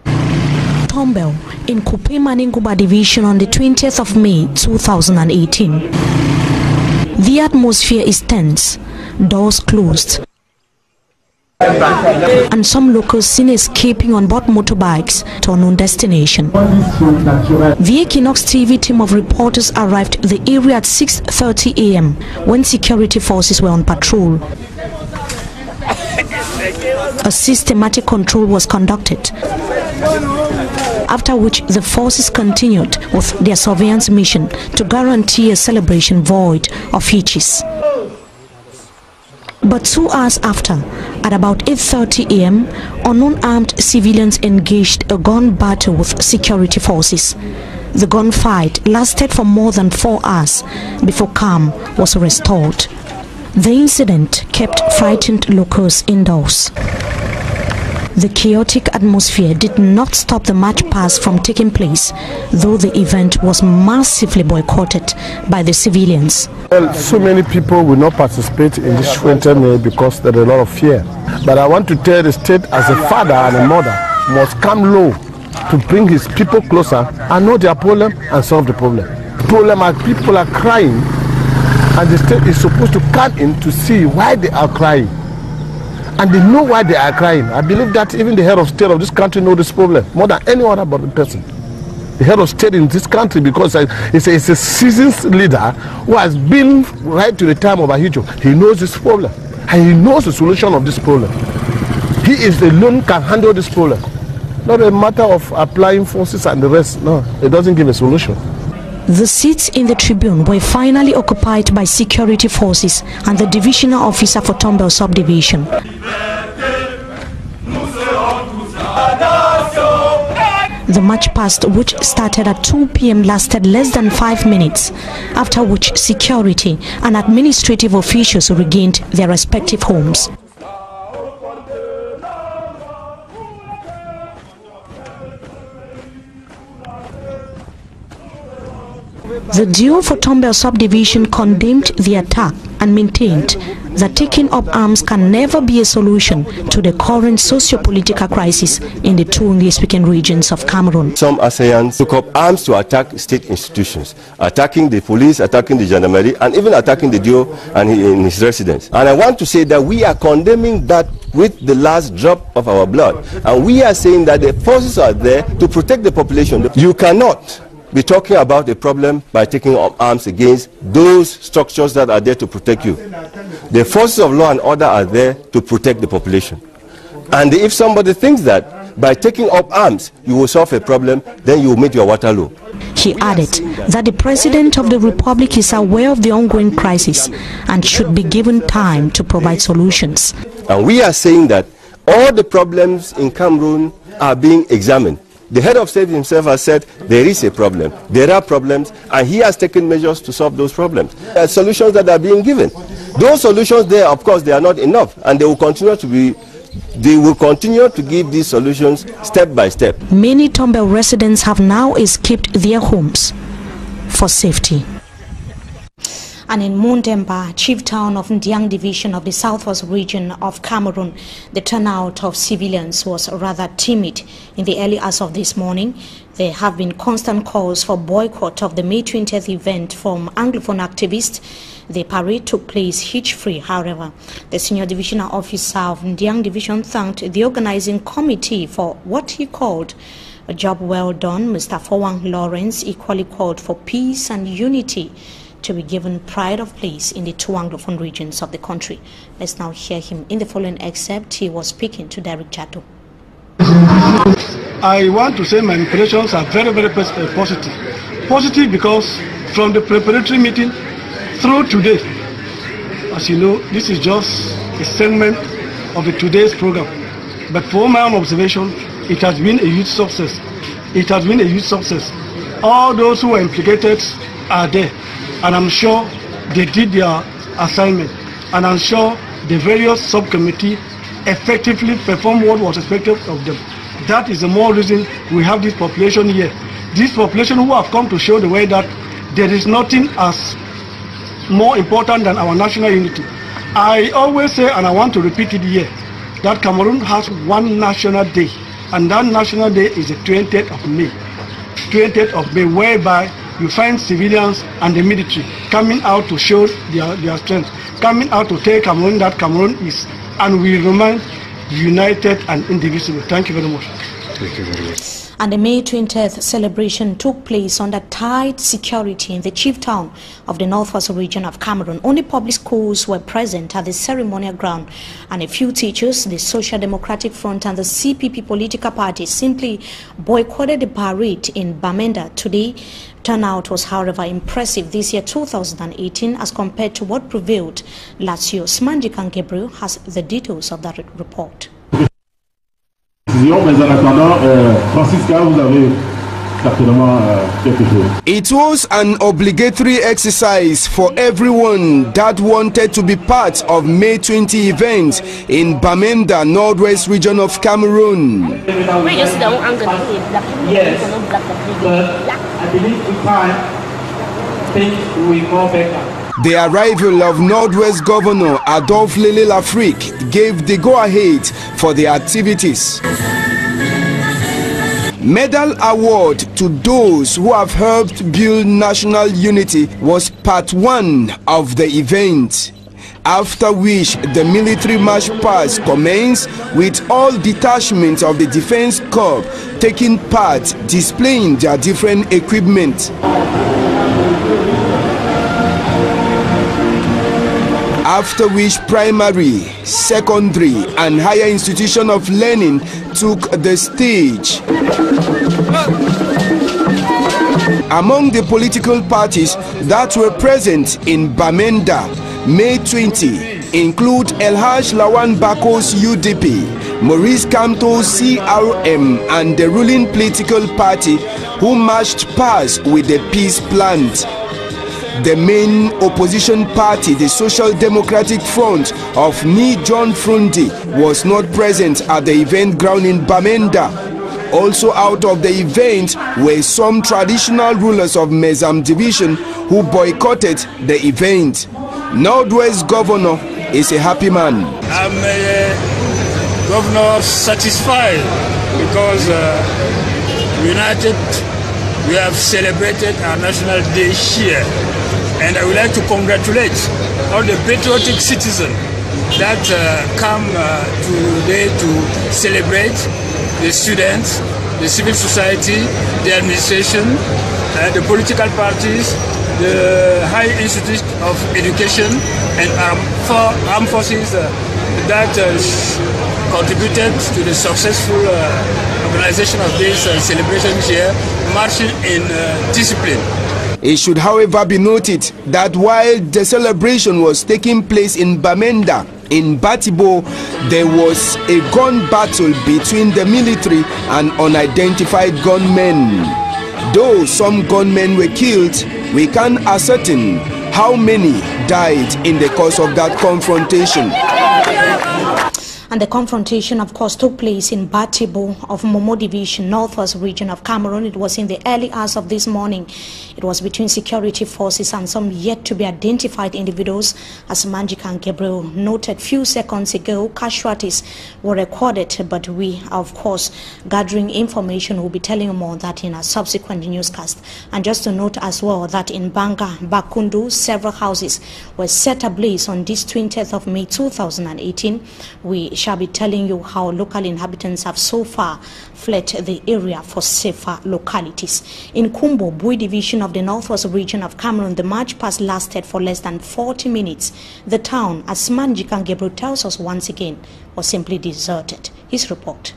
Tombel in Kupe Manengoba division on the 20th of May 2018. The atmosphere is tense, doors closed, and some locals seen escaping on both motorbikes to unknown destination. The Equinox TV team of reporters arrived at the area at 6:30 a.m. when security forces were on patrol. A systematic control was conducted, after which the forces continued with their surveillance mission to guarantee a celebration void of hitches. But 2 hours after, at about 8:30 a.m., unknown armed civilians engaged a gun battle with security forces. The gunfight lasted for more than 4 hours before calm was restored. The incident kept frightened locals indoors. The chaotic atmosphere did not stop the march past from taking place, though the event was massively boycotted by the civilians. Well, so many people will not participate in this 20 May because there is a lot of fear. But I want to tell the state, as a father and a mother, must come low to bring his people closer and know their problem and solve the problem. People are crying, and the state is supposed to come in to see why they are crying. And they know why they are crying. I believe that even the head of state of this country knows this problem more than any other person. The head of state in this country, because it's a seasoned leader who has been right to the time of Ahijo. He knows this problem, and he knows the solution of this problem. He is alone can handle this problem. Not a matter of applying forces and the rest. No, it doesn't give a solution. The seats in the tribune were finally occupied by security forces and the divisional officer for Tombel subdivision. The march past, which started at 2 p.m. lasted less than 5 minutes, after which security and administrative officials regained their respective homes. The duo for Tombel subdivision condemned the attack and maintained that taking up arms can never be a solution to the current socio-political crisis in the two English-speaking regions of Cameroon. Some Assaillants took up arms to attack state institutions, attacking the police, attacking the gendarmerie, and even attacking the duo and in his residence. And I want to say that we are condemning that with the last drop of our blood. And we are saying that the forces are there to protect the population. You cannot be talking about a problem by taking up arms against those structures that are there to protect you. The forces of law and order are there to protect the population. And if somebody thinks that by taking up arms you will solve a problem, then you will meet your Waterloo. He added that the President of the Republic is aware of the ongoing crisis and should be given time to provide solutions. And we are saying that all the problems in Cameroon are being examined. The head of state himself has said there is a problem, there are problems, and he has taken measures to solve those problems. There are solutions that are being given. Those solutions there, of course, they are not enough, and they will continue to give these solutions step by step. Many Tombel residents have now escaped their homes for safety. And in Mundemba, chief town of Ndiang division of the southwest region of Cameroon, the turnout of civilians was rather timid in the early hours of this morning. There have been constant calls for boycott of the May 20th event from Anglophone activists. The parade took place hitch-free, however. The senior divisional officer of Ndiang division thanked the organizing committee for what he called a job well done. Mr. Fowang Lawrence equally called for peace and unity to be given pride of place in the two Anglophone regions of the country. Let's now hear him in the following excerpt. He was speaking to Derek Chato. I want to say my impressions are very, very positive. Positive because from the preparatory meeting, through today. As you know, this is just a segment of today's program. But for my own observation, it has been a huge success. It has been a huge success. All those who are implicated are there. And I'm sure they did their assignment. And I'm sure the various subcommittee effectively performed what was expected of them. That is the more reason we have this population here. This population who have come to show the way that there is nothing as more important than our national unity. I always say, and I want to repeat it here, that Cameroon has one national day, and that national day is the 20th of May. 20th of May, whereby you find civilians and the military coming out to show their strength, coming out to tell Cameroon that Cameroon is and will remain united and indivisible. Thank you very much. Thank you very much. And the May 20th celebration took place under tight security in the chief town of the northwest region of Cameroon. Only public schools were present at the ceremonial ground, and a few teachers, the Social Democratic Front and the CPP political party simply boycotted the parade in Bamenda today. Turnout was, however, impressive this year, 2018, as compared to what prevailed last year. Smanjikan Gabriel has the details of that report. It was an obligatory exercise for everyone that wanted to be part of May 20 event in Bamenda, northwest region of Cameroon. Yes, but I believe with time things will be more better. The arrival of Northwest Governor Adolphe Lele Lafrique gave the go-ahead for the activities. Medal award to those who have helped build national unity was part one of the event, after which the military march past commenced with all detachments of the Defense Corps taking part, displaying their different equipment. After which primary, secondary and higher institution of learning took the stage. Among the political parties that were present in Bamenda, May 20 include El Haj Lawan Bako's UDP, Maurice Kamto's CRM and the ruling political party who marched past with the peace plan. The main opposition party, the Social Democratic Front of Ni John Frundi, was not present at the event ground in Bamenda. Also out of the event were some traditional rulers of Mezam division who boycotted the event. Northwest Governor is a happy man. I'm Governor satisfied because united we have celebrated our National Day here. And I would like to congratulate all the patriotic citizens that come today to celebrate, the students, the civil society, the administration, the political parties, the high institute of education, and armed forces that contributed to the successful organization of this celebration here, marching in discipline. It should, however, be noted that while the celebration was taking place in Bamenda, in Batibo, there was a gun battle between the military and unidentified gunmen. Though some gunmen were killed, we can't ascertain how many died in the course of that confrontation. And the confrontation, of course, took place in Batibo of Momo Division, northwest region of Cameroon. It was in the early hours of this morning. It was between security forces and some yet to be identified individuals. As Manjikan Gabriel noted few seconds ago, casualties were recorded, but we are, of course, gathering information. We'll be telling you more on that in a subsequent newscast. And just to note as well that in Banga, Bakundu, several houses were set ablaze on this 20th of May 2018. We shall be telling you how local inhabitants have so far fled the area for safer localities. In Kumbo, Bui division of the northwest region of Cameroon, the march past lasted for less than 40 minutes. The town, as Manjikan Gabriel tells us once again, was simply deserted. His report.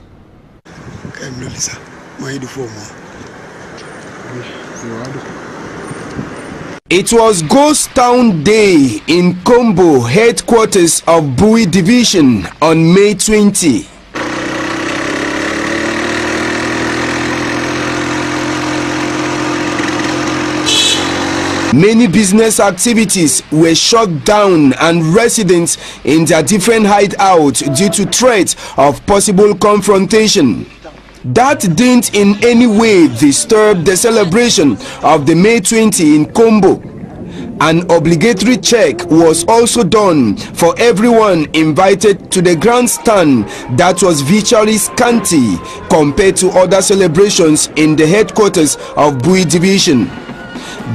It was Ghost Town Day in Kombo, headquarters of Bui Division, on May 20. Many business activities were shut down and residents in their different hideouts due to threat of possible confrontation. That didn't in any way disturb the celebration of the May 20 in Kombo. An obligatory check was also done for everyone invited to the grandstand that was virtually scanty compared to other celebrations in the headquarters of Bui Division.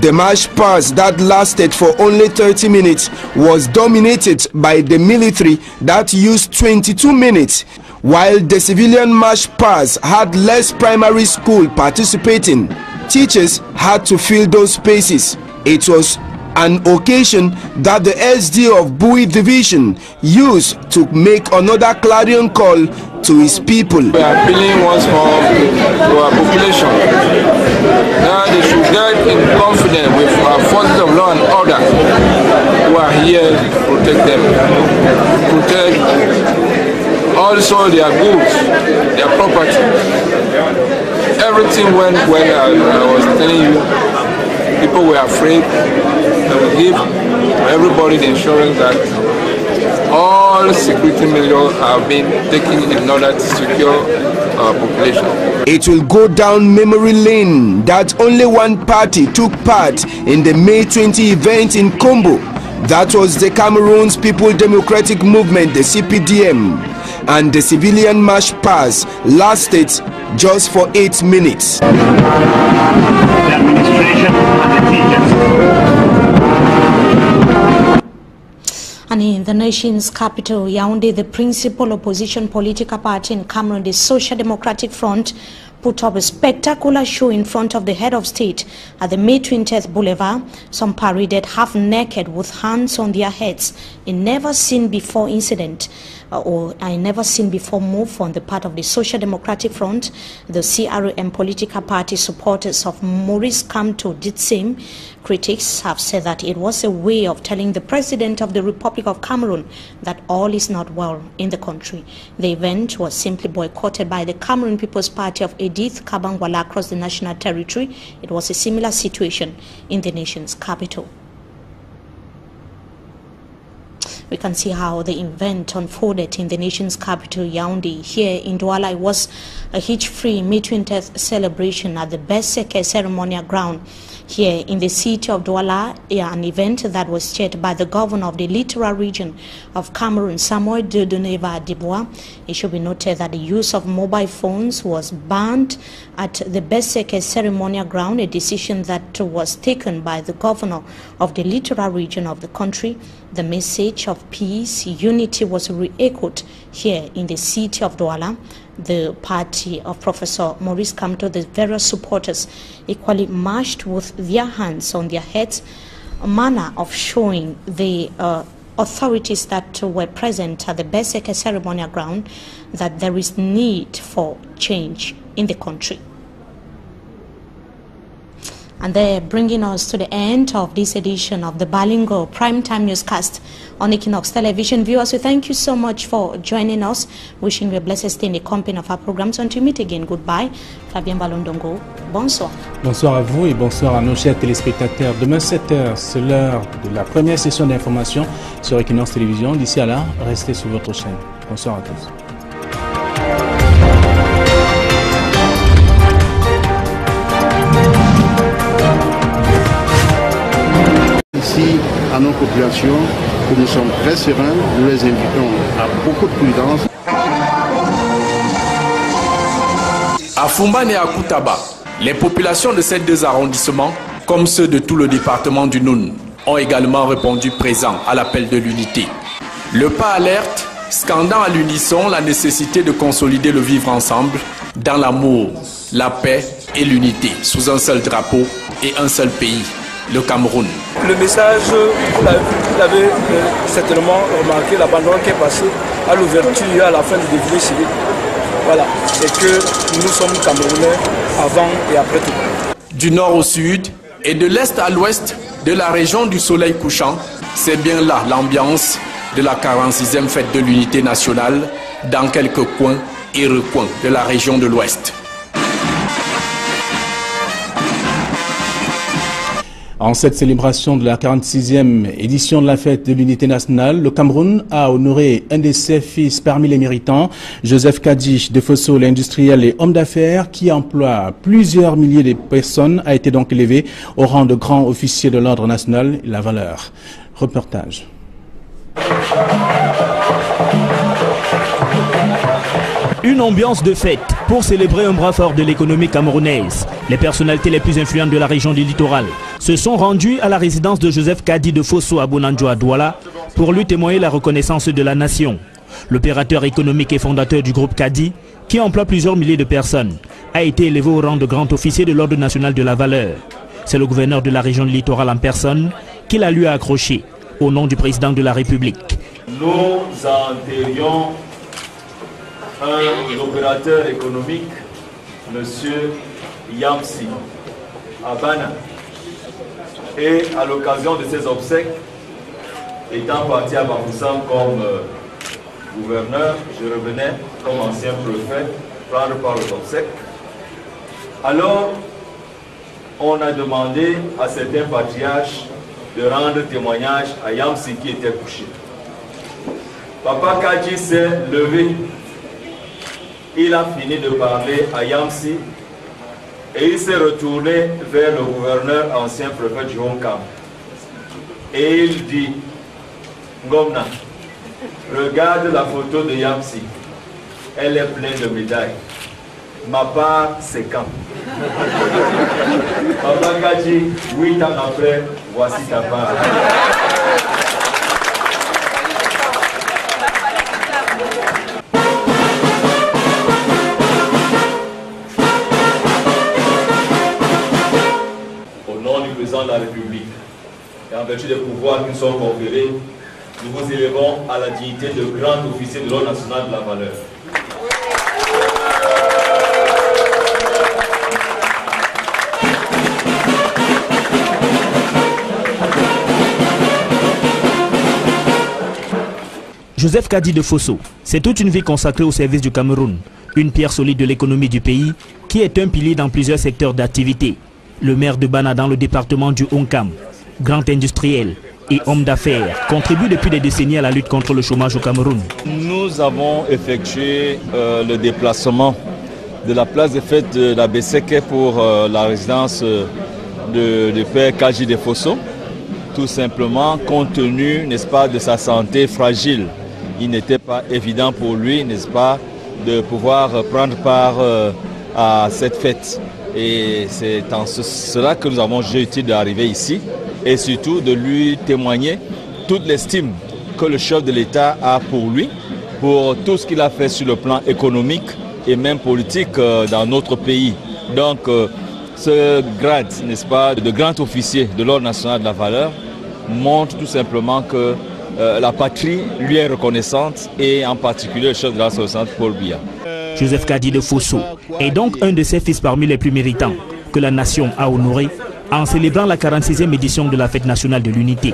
The march past that lasted for only 30 minutes was dominated by the military that used 22 minutes, while the civilian march past had less primary school participating. Teachers had to fill those spaces. It was an occasion that the SD of Bui Division used to make another clarion call to his people. We are appealing once more to our population. Now they should get in confidence with our forces of law and order who are here to protect them, protect also their goods, their property. Everything went well. I was telling you, people were afraid. I will give everybody the insurance that all security measures have been taken in order to secure our population. It will go down memory lane that only one party took part in the May 20 event in Kombo. That was the Cameroon's People Democratic Movement, the CPDM, and the civilian march past lasted just for 8 minutes. The administration and the teachers. And in the nation's capital, Yaoundé, the principal opposition political party in Cameroon, the Social Democratic Front, put up a spectacular show in front of the head of state at the May 20th Boulevard. Some paraded half naked with hands on their heads. A never seen before incident or I never seen before move on the part of the Social Democratic Front. The CRM political party supporters of Maurice Kamto did same. Critics have said that it was a way of telling the President of the Republic of Cameroon that all is not well in the country. The event was simply boycotted by the Cameroon People's Party of Edith Kabangwala across the national territory. It was a similar situation in the nation's capital. We can see how the event unfolded in the nation's capital, Yaoundé. Here in Douala, it was a hitch-free May 20th celebration at the Beseke ceremonial ground. Here in the city of Douala, an event that was chaired by the governor of the littoral region of Cameroon, Samuel Dodoneva Dibois. It should be noted that the use of mobile phones was banned at the Beseke ceremonial ground, a decision that was taken by the governor of the littoral region of the country. The message of peace, unity was re-echoed here in the city of Douala. The party of Professor Maurice Kamto, the various supporters equally marched with their hands on their heads, a manner of showing the authorities that were present at the Beseke ceremonial ground that there is need for change in the country. And they're bringing us to the end of this edition of the Balingo Primetime Newscast on Equinox Television. Viewers, we thank you so much for joining us. Wishing you a blessed stay in the company of our programs. Until we meet again, goodbye. Fabien Balondongo, bonsoir. Bonsoir à vous et bonsoir à nos chers téléspectateurs. Demain 7h, c'est l'heure de la première session d'information sur Equinox Télévision. D'ici à là, restez sur votre chaîne. Bonsoir à tous. Ici, à nos populations, que nous sommes très sereins, nous les invitons à beaucoup de prudence. À Fumbane et à Koutaba, les populations de ces deux arrondissements, comme ceux de tout le département du Noun, ont également répondu présent à l'appel de l'unité. Le pas alerte, scandant à l'unisson la nécessité de consolider le vivre ensemble dans l'amour, la paix et l'unité, sous un seul drapeau et un seul pays, le Cameroun. Le message, vous l'avez certainement remarqué, l'abandon qui est passé à l'ouverture et à la fin du défilé civil. Voilà, et que nous sommes Camerounais avant et après tout. Du nord au sud et de l'est à l'ouest, de la région du soleil couchant, c'est bien là l'ambiance de la 46e fête de l'unité nationale dans quelques coins et recoins de la région de l'Ouest. En cette célébration de la 46e édition de la fête de l'unité nationale, le Cameroun a honoré un de ses fils parmi les méritants, Joseph Kadi de Fosso, l'industriel et homme d'affaires qui emploie plusieurs milliers de personnes, a été donc élevé au rang de grand officier de l'ordre national et la valeur. Reportage. Une ambiance de fête pour célébrer un bras fort de l'économie camerounaise. Les personnalités les plus influentes de la région du littoral se sont rendues à la résidence de Joseph Kadi de Fosso à Bounandjoa-Douala pour lui témoigner la reconnaissance de la nation. L'opérateur économique et fondateur du groupe Kadi, qui emploie plusieurs milliers de personnes, a été élevé au rang de grand officier de l'ordre national de la valeur. C'est le gouverneur de la région du littoral en personne qui l'a lui accroché au nom du président de la République. Nous enterrions un opérateur économique, M. Yamsi Abana. Et à l'occasion de ses obsèques, étant parti à Bafoussam comme gouverneur, je revenais comme ancien préfet prendre part aux obsèques. Alors, on a demandé à certains patriarches de rendre témoignage à Yamsi qui était couché. Papa Kadi s'est levé. Il a fini de parler à Yamsi et il s'est retourné vers le gouverneur ancien préfet du Hong-Kong. Et il dit, Ngomna, regarde la photo de Yamsi. Elle est pleine de médailles. Ma part, c'est quand? Papa Kadi, 8 ans après, voici ta part. De la République. Et en vertu des pouvoirs qui nous sont conférés, nous vous élevons à la dignité de grand officier de l'ordre national de la valeur. Joseph Kadi de Fosso, c'est toute une vie consacrée au service du Cameroun, une pierre solide de l'économie du pays qui est un pilier dans plusieurs secteurs d'activité. Le maire de Bana dans le département du Hong-Kam, grand industriel et homme d'affaires, contribue depuis des décennies à la lutte contre le chômage au Cameroun. Nous avons effectué le déplacement de la place de fête de la Besseke pour la résidence de père Kadi de Fosso, tout simplement compte tenu, n'est-ce pas, de sa santé fragile. Il n'était pas évident pour lui, n'est-ce pas, de pouvoir prendre part à cette fête. Et c'est en cela que nous avons jugé utile d'arriver ici et surtout de lui témoigner toute l'estime que le chef de l'État a pour lui, pour tout ce qu'il a fait sur le plan économique et même politique dans notre pays. Donc ce grade, n'est-ce pas, de grand officier de l'ordre national de la valeur montre tout simplement que la patrie lui est reconnaissante et en particulier le chef de la société Paul Biya. Joseph Kadi de Fosso est donc un de ses fils parmi les plus méritants que la nation a honoré en célébrant la 46e édition de la fête nationale de l'unité.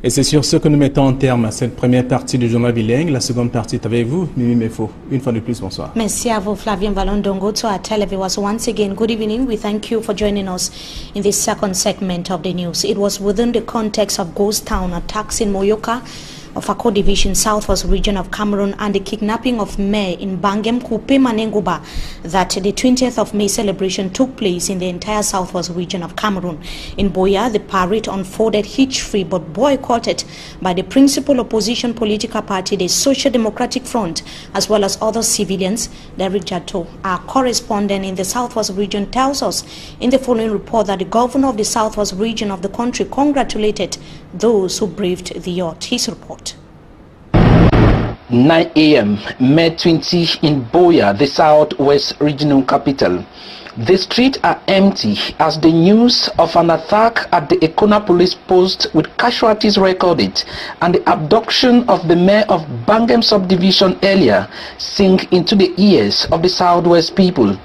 Et c'est sur ce que nous mettons en terme à cette première partie du journal bilingue. La seconde partie est avec vous, Mimi Mefo. Une fois de plus, bonsoir. Merci à vous, Flavien Valondongo. To our televiewers, once again, good evening. We thank you for joining us in this second segment of the news. It was within the context of Ghost Town attacks in Moyoka, of Akko Division, Southwest region of Cameroon, and the kidnapping of Mayor in Bangem Kupe Manenguba that the 20th of May celebration took place in the entire Southwest region of Cameroon. In Boya, the parade unfolded hitch-free but boycotted by the principal opposition political party, the Social Democratic Front, as well as other civilians. Derek Jato, our correspondent in the Southwest region, tells us in the following report that the governor of the Southwest region of the country congratulated those who braved the yacht. His report. 9 a.m. May 20 in Boya, the Southwest regional capital. The streets are empty as the news of an attack at the Ekona police post with casualties recorded and the abduction of the mayor of Bangem subdivision earlier sink into the ears of the Southwest people.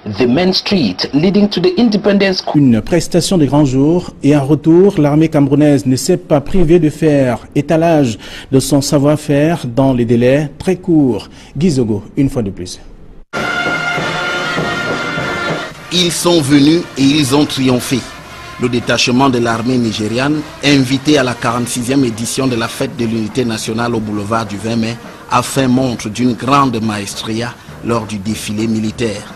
The main street leading to the Independence. Une prestation de grand jour et un retour, l'armée camerounaise ne s'est pas privée de faire étalage de son savoir-faire dans les délais très courts. Gizogo, une fois de plus. Ils sont venus et ils ont triomphé. Le détachement de l'armée nigériane, invité à la 46e édition de la fête de l'unité nationale au boulevard du 20 mai, a fait montre d'une grande maestria lors du défilé militaire.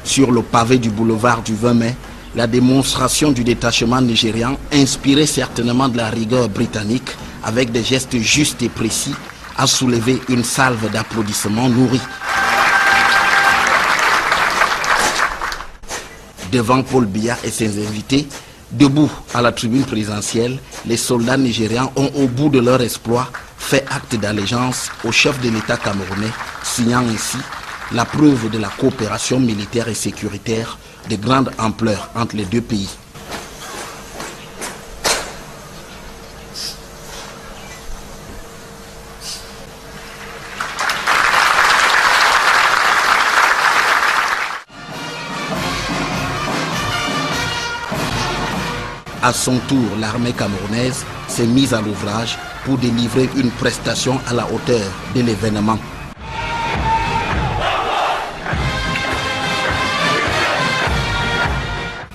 Sur le pavé du boulevard du 20 mai, la démonstration du détachement nigérian, inspirée certainement de la rigueur britannique, avec des gestes justes et précis, a soulevé une salve d'applaudissements nourris. Devant Paul Biya et ses invités, debout à la tribune présidentielle, les soldats nigérians ont, au bout de leur exploit, fait acte d'allégeance au chef de l'État camerounais, signant ainsi la preuve de la coopération militaire et sécuritaire de grande ampleur entre les deux pays. À son tour, l'armée camerounaise s'est mise à l'ouvrage pour délivrer une prestation à la hauteur de l'événement.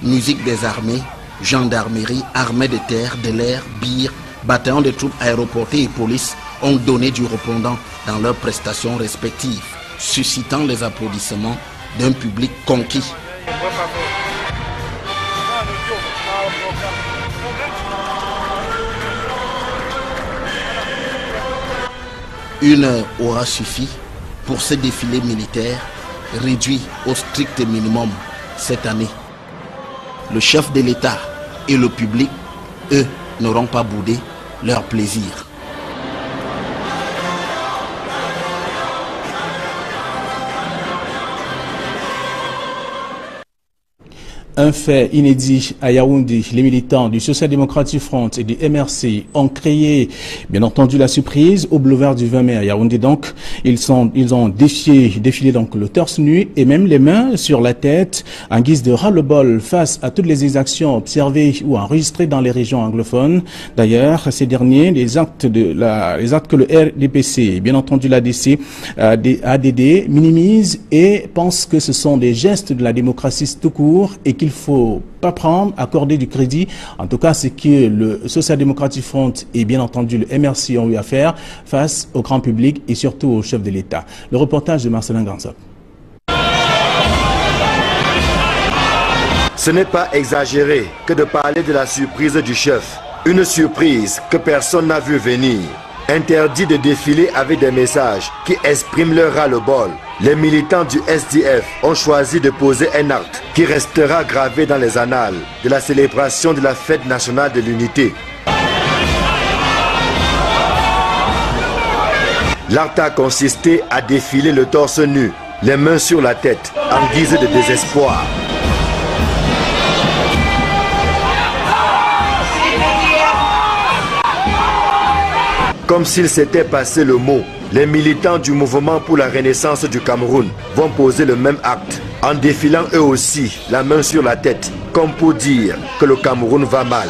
Musique des armées, gendarmerie, armée de terre, de l'air, bire, bataillons de troupes aéroportées et police ont donné du répondant dans leurs prestations respectives, suscitant les applaudissements d'un public conquis. Une heure aura suffi pour ce défilé militaire réduit au strict minimum cette année. Le chef de l'État et le public, eux, n'auront pas boudé leur plaisir. Un fait inédit à Yaoundé, les militants du Social Democratic Front et du MRC ont créé, bien entendu, la surprise au boulevard du 20 mai à Yaoundé. Donc, ils ont défilé donc le torse nu et même les mains sur la tête en guise de ras-le-bol face à toutes les exactions observées ou enregistrées dans les régions anglophones. D'ailleurs, ces derniers, les actes que le RDPC, bien entendu l'ADC, ADD, minimisent et pensent que ce sont des gestes de la démocratie tout court et qu'il ne faut pas accorder du crédit. En tout cas, c'est que le Social Democratic Front et bien entendu le MRC ont eu à faire face au grand public et surtout au chef de l'État. Le reportage de Marcelin Gansop. Ce n'est pas exagéré que de parler de la surprise du chef. Une surprise que personne n'a vu venir. Interdit de défiler avec des messages qui expriment leur ras-le-bol. Les militants du SDF ont choisi de poser un acte qui restera gravé dans les annales de la célébration de la fête nationale de l'unité. L'acte a consisté à défiler le torse nu, les mains sur la tête, en guise de désespoir. Comme s'il s'était passé le mot, les militants du mouvement pour la renaissance du Cameroun vont poser le même acte, en défilant eux aussi la main sur la tête, comme pour dire que le Cameroun va mal.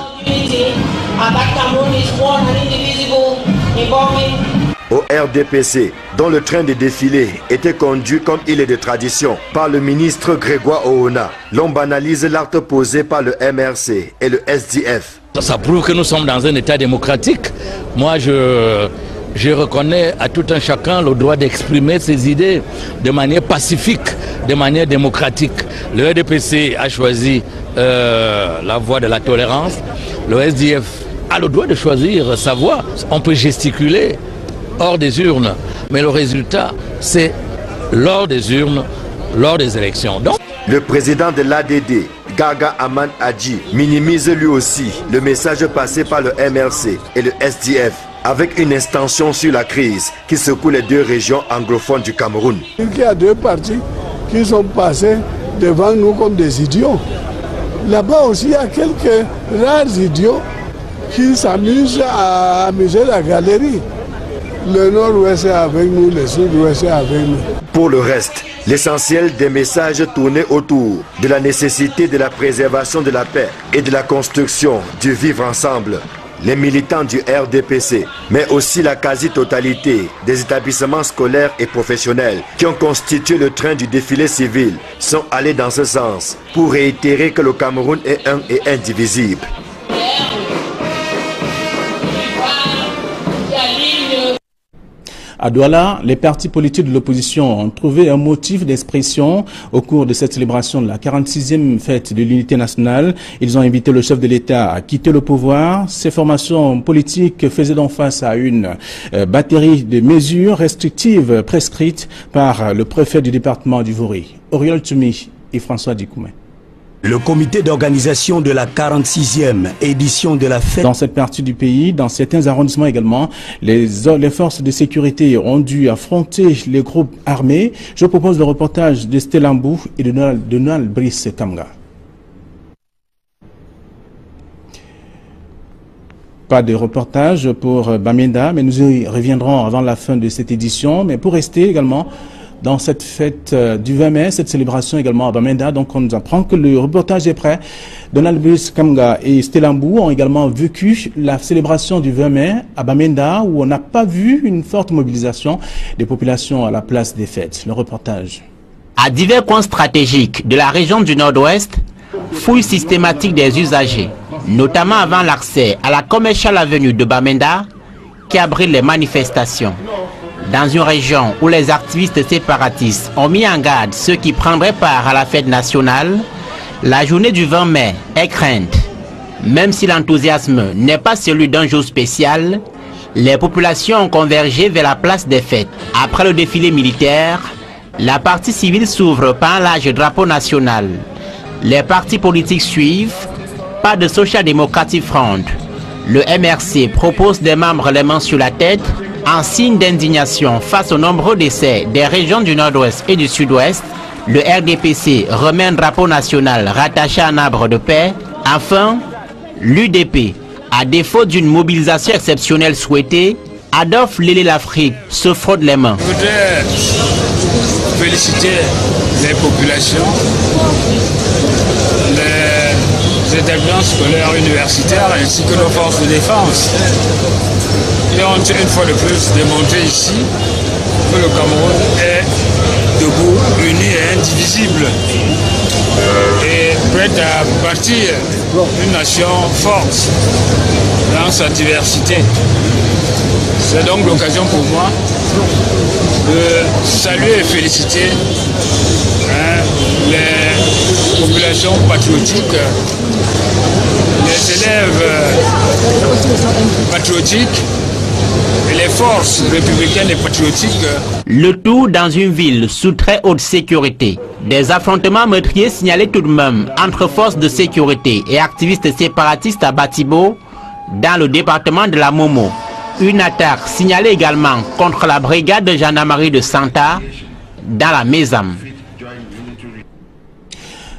Au RDPC, dont le train de défilé était conduit comme il est de tradition par le ministre Grégoire Oona, l'on banalise l'acte posé par le MRC et le SDF. Ça prouve que nous sommes dans un état démocratique. Moi, je reconnais à tout un chacun le droit d'exprimer ses idées de manière pacifique, de manière démocratique. Le RDPC a choisi la voie de la tolérance. Le SDF a le droit de choisir sa voie. On peut gesticuler hors des urnes, mais le résultat, c'est lors des urnes, lors des élections. Donc, le président de l'ADD, Gaga Aman Adji, minimise lui aussi le message passé par le MRC et le SDF avec une extension sur la crise qui secoue les deux régions anglophones du Cameroun. Il y a deux partis qui sont passés devant nous comme des idiots. Là-bas aussi, il y a quelques rares idiots qui s'amusent à amuser la galerie. Le nord-ouest est avec nous, le sud-ouest est avec nous. Pour le reste, l'essentiel des messages tournaient autour de la nécessité de la préservation de la paix et de la construction du vivre ensemble. Les militants du RDPC, mais aussi la quasi-totalité des établissements scolaires et professionnels qui ont constitué le train du défilé civil sont allés dans ce sens pour réitérer que le Cameroun est un et indivisible. À Douala, les partis politiques de l'opposition ont trouvé un motif d'expression au cours de cette célébration de la 46e fête de l'unité nationale. Ils ont invité le chef de l'État à quitter le pouvoir. Ces formations politiques faisaient donc face à une batterie de mesures restrictives prescrites par le préfet du département du Vori, Oriol Tumi et François Dikoumé. Le comité d'organisation de la 46e édition de la fête. Dans cette partie du pays, dans certains arrondissements également, les forces de sécurité ont dû affronter les groupes armés. Je propose le reportage de Stelambou et de Noël Brice Kamga. Pas de reportage pour Bamenda, mais nous y reviendrons avant la fin de cette édition. Mais pour rester également dans cette fête du 20 mai, cette célébration également à Bamenda, donc on nous apprend que le reportage est prêt. Donald Brice Kamga et Stelambou ont également vécu la célébration du 20 mai à Bamenda, où on n'a pas vu une forte mobilisation des populations à la place des fêtes. Le reportage. À divers coins stratégiques de la région du Nord-Ouest, fouilles systématiques des usagers, notamment avant l'accès à la Commercial Avenue de Bamenda, qui abrite les manifestations. Dans une région où les activistes séparatistes ont mis en garde ceux qui prendraient part à la fête nationale, la journée du 20 mai est crainte. Même si l'enthousiasme n'est pas celui d'un jour spécial, les populations ont convergé vers la place des fêtes. Après le défilé militaire, la partie civile s'ouvre par un large drapeau national. Les partis politiques suivent, pas de Social Democratic Front. Le MRC propose des membres les mains sur la tête, en signe d'indignation face aux nombreux décès des régions du Nord-Ouest et du Sud-Ouest. Le RDPC remet un drapeau national rattaché à un arbre de paix. Enfin, l'UDP, à défaut d'une mobilisation exceptionnelle souhaitée, Adolphe Lélé-L'Afrique se fraude les mains. Je voudrais féliciter les populations, les établissements scolaires universitaires ainsi que nos forces de défense. Ils ont une fois de plus démontré ici que le Cameroun est debout, uni et indivisible et prêt à bâtir une nation forte dans sa diversité. C'est donc l'occasion pour moi de saluer et féliciter les populations patriotiques, les élèves patriotiques et les forces républicaines et patriotiques. Le tout dans une ville sous très haute sécurité. Des affrontements meurtriers signalés tout de même entre forces de sécurité et activistes séparatistes à Batibo, dans le département de la Momo. Une attaque signalée également contre la brigade de gendarmerie de Santa, dans la Mézam.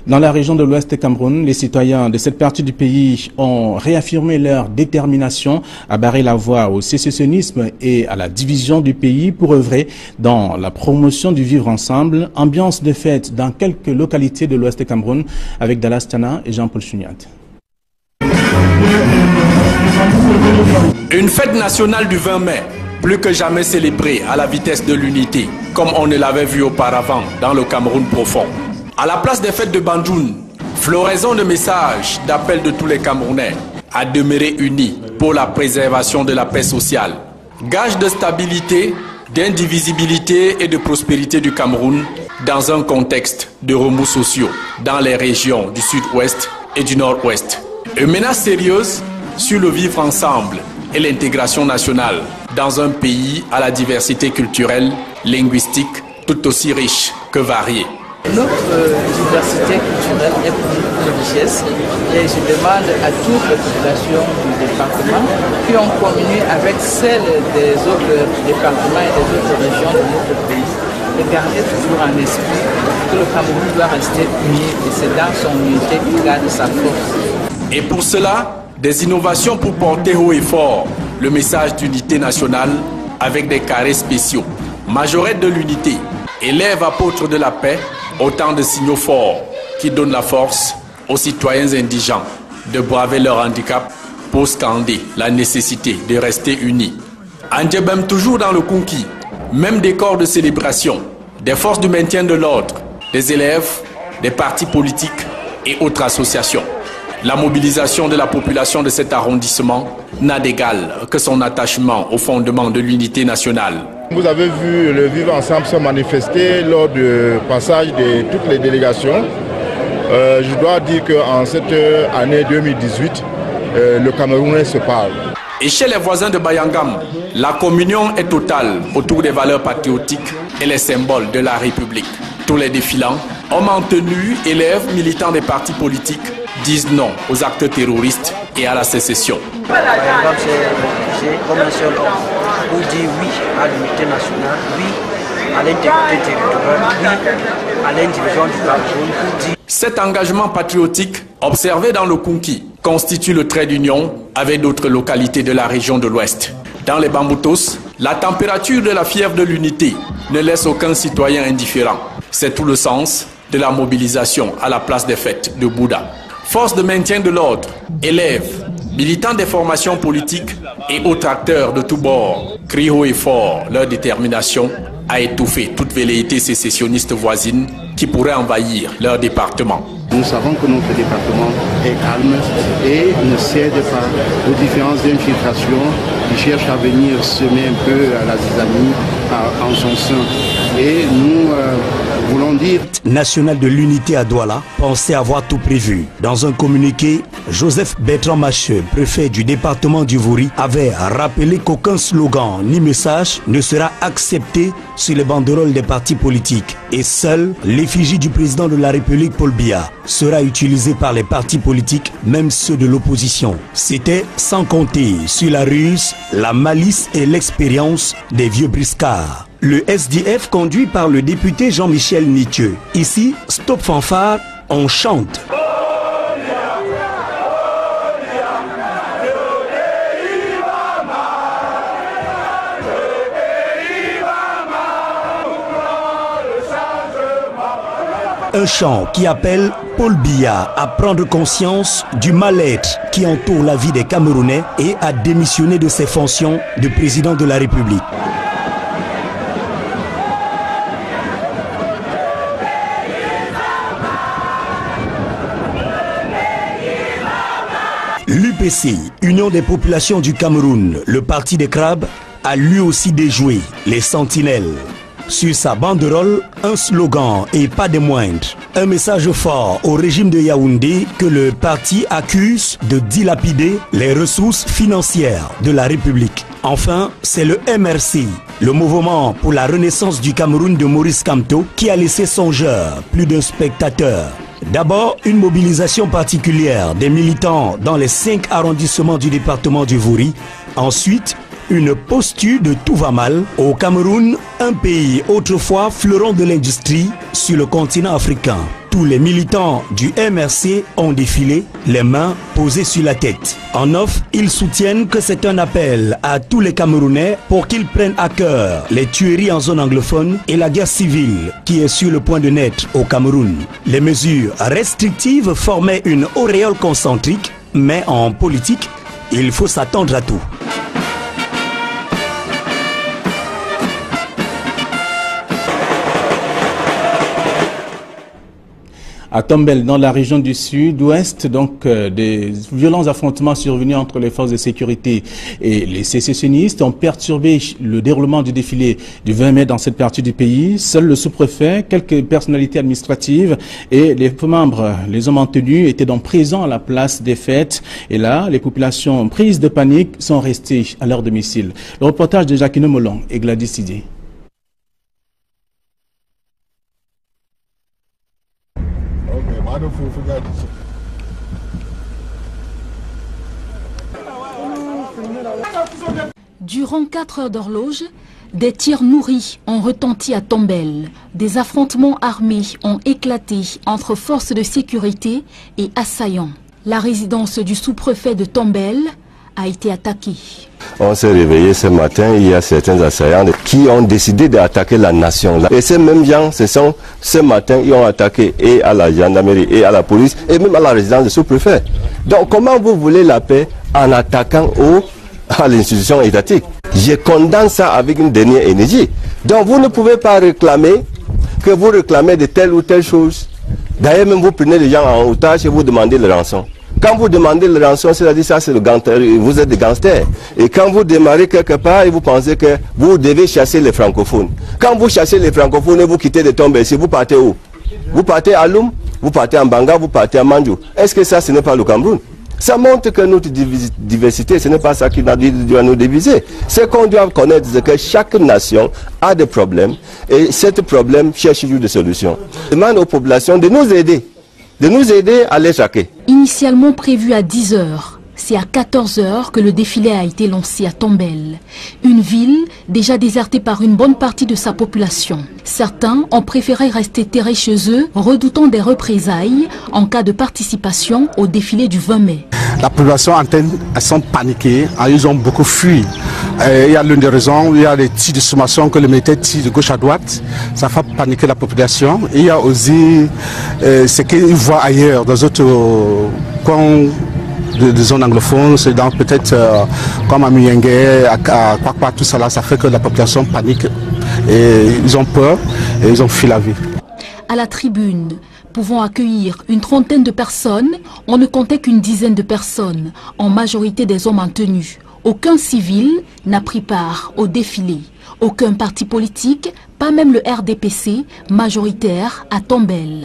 Dans la région de l'Ouest Cameroun, les citoyens de cette partie du pays ont réaffirmé leur détermination à barrer la voie au sécessionnisme et à la division du pays pour œuvrer dans la promotion du vivre ensemble. Ambiance de fête dans quelques localités de l'Ouest Cameroun avec Dallas Tana et Jean-Paul Chuniat. Une fête nationale du 20 mai, plus que jamais célébrée à la vitesse de l'unité, comme on ne l'avait vu auparavant dans le Cameroun profond. À la place des fêtes de Bandjoun, floraison de messages d'appel de tous les Camerounais à demeurer unis pour la préservation de la paix sociale. Gage de stabilité, d'indivisibilité et de prospérité du Cameroun dans un contexte de remous sociaux dans les régions du Sud-Ouest et du Nord-Ouest. Une menace sérieuse sur le vivre ensemble et l'intégration nationale dans un pays à la diversité culturelle, linguistique, tout aussi riche que variée. Notre diversité culturelle est pour nous une richesse et je demande à toutes les populations du département qui ont communié avec celles des autres départements et des autres régions de notre pays de garder toujours en esprit que le Cameroun doit rester uni et c'est dans son unité qu'il garde sa force. Et pour cela, des innovations pour porter haut et fort le message d'unité nationale avec des carrés spéciaux. Majorette de l'unité, élève apôtre de la paix, autant de signaux forts qui donnent la force aux citoyens indigents de braver leur handicap pour scander la nécessité de rester unis. Andjebem toujours dans le conquis, même décor de célébration, des forces du maintien de l'ordre, des élèves, des partis politiques et autres associations. La mobilisation de la population de cet arrondissement n'a d'égal que son attachement au fondement de l'unité nationale. Vous avez vu le Vivre Ensemble se manifester lors du passage de toutes les délégations. Je dois dire qu'en cette année 2018, le Camerounais se parle. Et chez les voisins de Bayangam, la communion est totale autour des valeurs patriotiques et les symboles de la République. Tous les défilants, hommes en tenue, élèves, militants des partis politiques, disent non aux actes terroristes et à la sécession. Bayangam, c'est comme un seul homme pour dire oui à l'unité nationale, oui à l'intégrité territoriale, oui à l'indivision du Cameroun, pour dire... Cet engagement patriotique, observé dans le Kunki, constitue le trait d'union avec d'autres localités de la région de l'Ouest. Dans les Bamboutos, la température de la fièvre de l'unité ne laisse aucun citoyen indifférent. C'est tout le sens de la mobilisation à la place des fêtes de Bouddha. Forces de maintien de l'ordre, élèves, militants des formations politiques et autres acteurs de tous bords crient haut et fort leur détermination à étouffer toute velléité sécessionniste voisine qui pourrait envahir leur département. Nous savons que notre département est calme et ne cède pas aux différentes infiltrations qui cherchent à venir semer un peu la zizanie en son sein. Et nous voulons dire... National de l'unité à Douala pensait avoir tout prévu. Dans un communiqué, Joseph Bertrand Macheux, préfet du département du Vouri, avait rappelé qu'aucun slogan ni message ne sera accepté sur les banderoles des partis politiques. Et seule l'effigie du président de la République, Paul Biya, sera utilisée par les partis politiques, même ceux de l'opposition. C'était sans compter sur la ruse, la malice et l'expérience des vieux briscards. Le SDF conduit par le député Jean-Michel Nitieux. Ici, stop fanfare, on chante. Un chant qui appelle Paul Biya à prendre conscience du mal-être qui entoure la vie des Camerounais et à démissionner de ses fonctions de président de la République. L'UPC, Union des populations du Cameroun, le parti des crabes, a lui aussi déjoué les sentinelles. Sur sa banderole, un slogan et pas des moindres. Un message fort au régime de Yaoundé que le parti accuse de dilapider les ressources financières de la République. Enfin, c'est le MRC, le mouvement pour la renaissance du Cameroun de Maurice Kamto, qui a laissé songeur plus d'un spectateur. D'abord, une mobilisation particulière des militants dans les 5 arrondissements du département du Vouri. Ensuite, une posture de tout va mal au Cameroun, un pays autrefois fleuron de l'industrie sur le continent africain. Tous les militants du MRC ont défilé, les mains posées sur la tête. En off, ils soutiennent que c'est un appel à tous les Camerounais pour qu'ils prennent à cœur les tueries en zone anglophone et la guerre civile qui est sur le point de naître au Cameroun. Les mesures restrictives formaient une auréole concentrique, mais en politique, il faut s'attendre à tout. À Tombel, dans la région du sud-ouest, donc des violents affrontements survenus entre les forces de sécurité et les sécessionnistes ont perturbé le déroulement du défilé du 20 mai dans cette partie du pays. Seul le sous-préfet, quelques personnalités administratives et les membres, les hommes en tenue étaient donc présents à la place des fêtes. Et là, les populations prises de panique sont restées à leur domicile. Le reportage de Jacqueline Molon et Gladys Didier. Durant 4 heures d'horloge, des tirs nourris ont retenti à Tombelle. Des affrontements armés ont éclaté entre forces de sécurité et assaillants. La résidence du sous-préfet de Tombelle a été attaquée. On s'est réveillé ce matin, il y a certains assaillants qui ont décidé d'attaquer la nation. Et ces mêmes gens, ce matin, ils ont attaqué et à la gendarmerie et à la police et même à la résidence du sous-préfet. Donc comment vous voulez la paix en attaquant à l'institution étatique? Je condamne ça avec une dernière énergie. Donc vous ne pouvez pas réclamer que vous réclamez de telle ou telle chose. D'ailleurs, même vous prenez les gens en otage et vous demandez le rançon. Quand vous demandez le rançon, c'est-à-dire ça c'est le gangster, vous êtes des gangsters. Et quand vous démarrez quelque part et vous pensez que vous devez chasser les francophones. Quand vous chassez les francophones et vous quittez de Tombelle, si vous partez où? Vous partez à Loum, vous partez en Banga, vous partez à Mandjou. Est-ce que ça, ce n'est pas le Cameroun? Ça montre que notre diversité, ce n'est pas ça qui doit nous diviser. C'est qu'on doit connaître que chaque nation a des problèmes et ces problèmes cherchent toujours des solutions. Je demande aux populations de nous aider à les traquer. Initialement prévu à 10 heures, c'est à 14 heures que le défilé a été lancé à Tombelle. Une ville déjà désertée par une bonne partie de sa population. Certains ont préféré rester terrés chez eux, redoutant des représailles en cas de participation au défilé du 20 mai. La population elles sont paniquées, ils ont beaucoup fui. Il y a l'une des raisons, il y a les tirs de sommation que les militaires tirent de gauche à droite. Ça fait paniquer la population. Il y a aussi ce qu'ils voient ailleurs, dans d'autres coins de zones anglophones, c'est dans peut-être comme à Muyenge, à Kwakwa, tout ça là, ça fait que la population panique. Et ils ont peur et ils ont fui la vie. À la tribune, pouvant accueillir une trentaine de personnes, on ne comptait qu'une dizaine de personnes, en majorité des hommes en tenue. Aucun civil n'a pris part au défilé. Aucun parti politique, pas même le RDPC, majoritaire à Tombelle.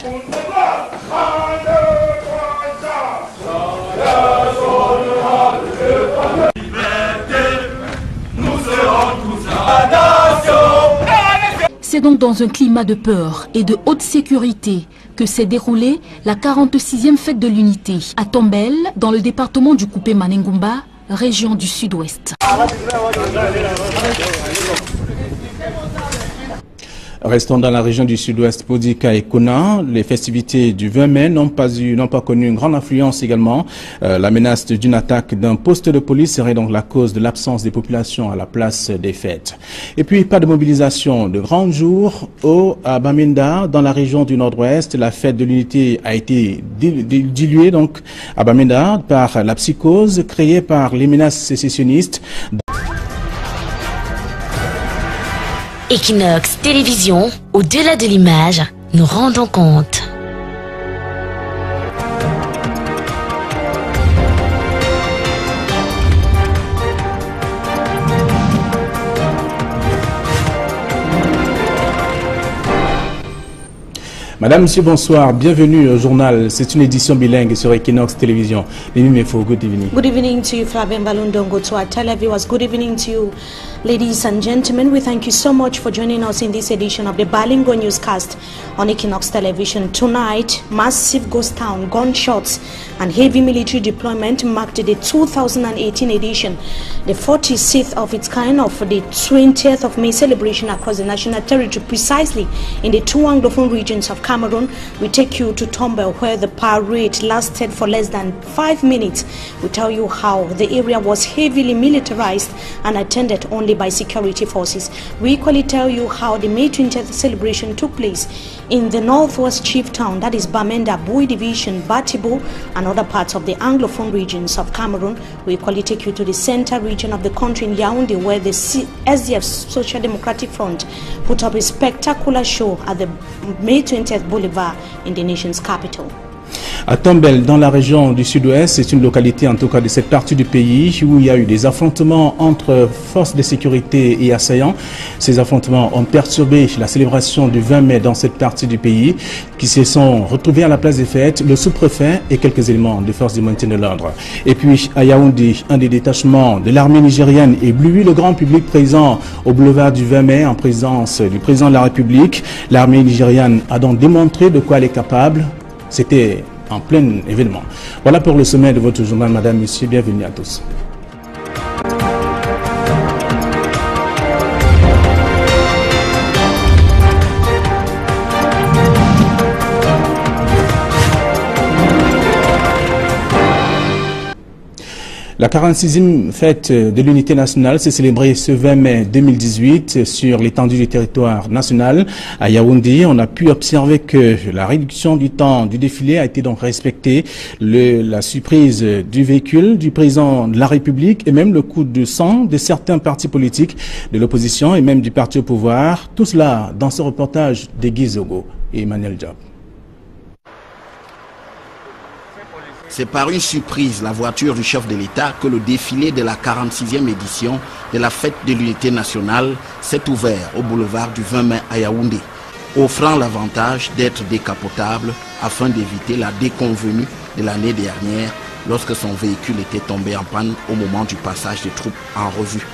C'est donc dans un climat de peur et de haute sécurité que s'est déroulée la 46e fête de l'unité à Tombelle, dans le département du Coupé Manengumba, région du Sud-Ouest. Restons dans la région du Sud-Ouest, Podika et Kona. Les festivités du 20 mai n'ont pas connu une grande influence également. La menace d'une attaque d'un poste de police serait donc la cause de l'absence des populations à la place des fêtes. Et puis, pas de mobilisation de grands jours à Bamenda, dans la région du Nord-Ouest. La fête de l'unité a été diluée donc à Bamenda par la psychose créée par les menaces sécessionnistes. Equinox Télévision, au-delà de l'image, nous rendons compte. Madame, monsieur, bonsoir. Bienvenue au journal. C'est une édition bilingue sur Equinox Télévision. Good evening. Good evening to you, Flavien Balundongo. To our televiewers, good evening to you. Ladies and gentlemen, we thank you so much for joining us in this edition of the Balingo Newscast on Equinox Television. Tonight, massive ghost town, gunshots and heavy military deployment marked the 2018 edition, the 46th of its kind of the 20th of May celebration across the national territory, precisely in the two Anglophone regions of Cameroon. We take you to Tombelle, where the parade lasted for less than 5 minutes. We tell you how the area was heavily militarized and attended only by security forces. We equally tell you how the May 20th celebration took place in the northwest chief town, that is Bamenda, Bui Division, Batibo, and other parts of the Anglophone regions of Cameroon. We equally take you to the center region of the country in Yaoundé, where the SDF Social Democratic Front put up a spectacular show at the May 20th Boulevard in the nation's capital. À Tombelle, dans la région du Sud-Ouest, c'est une localité en tout cas de cette partie du pays où il y a eu des affrontements entre forces de sécurité et assaillants. Ces affrontements ont perturbé la célébration du 20 mai dans cette partie du pays, qui se sont retrouvés à la place des fêtes, le sous-préfet et quelques éléments des forces de maintien de l'ordre. Et puis à Yaoundé, un des détachements de l'armée nigérienne éblouit le grand public présent au boulevard du 20 mai en présence du président de la République. L'armée nigérienne a donc démontré de quoi elle est capable. C'était en plein événement. Voilà pour le sommet de votre journal, madame, monsieur, bienvenue à tous. La 46e fête de l'unité nationale s'est célébrée ce 20 mai 2018 sur l'étendue du territoire national. À Yaoundé, on a pu observer que la réduction du temps du défilé a été donc respectée. La surprise du véhicule du président de la République et même le coup de sang de certains partis politiques de l'opposition et même du parti au pouvoir. Tout cela dans ce reportage de Guy Zogo et Emmanuel Diab. C'est par une surprise, la voiture du chef de l'État, que le défilé de la 46e édition de la fête de l'unité nationale s'est ouvert au boulevard du 20 mai à Yaoundé, offrant l'avantage d'être décapotable afin d'éviter la déconvenue de l'année dernière lorsque son véhicule était tombé en panne au moment du passage des troupes en revue.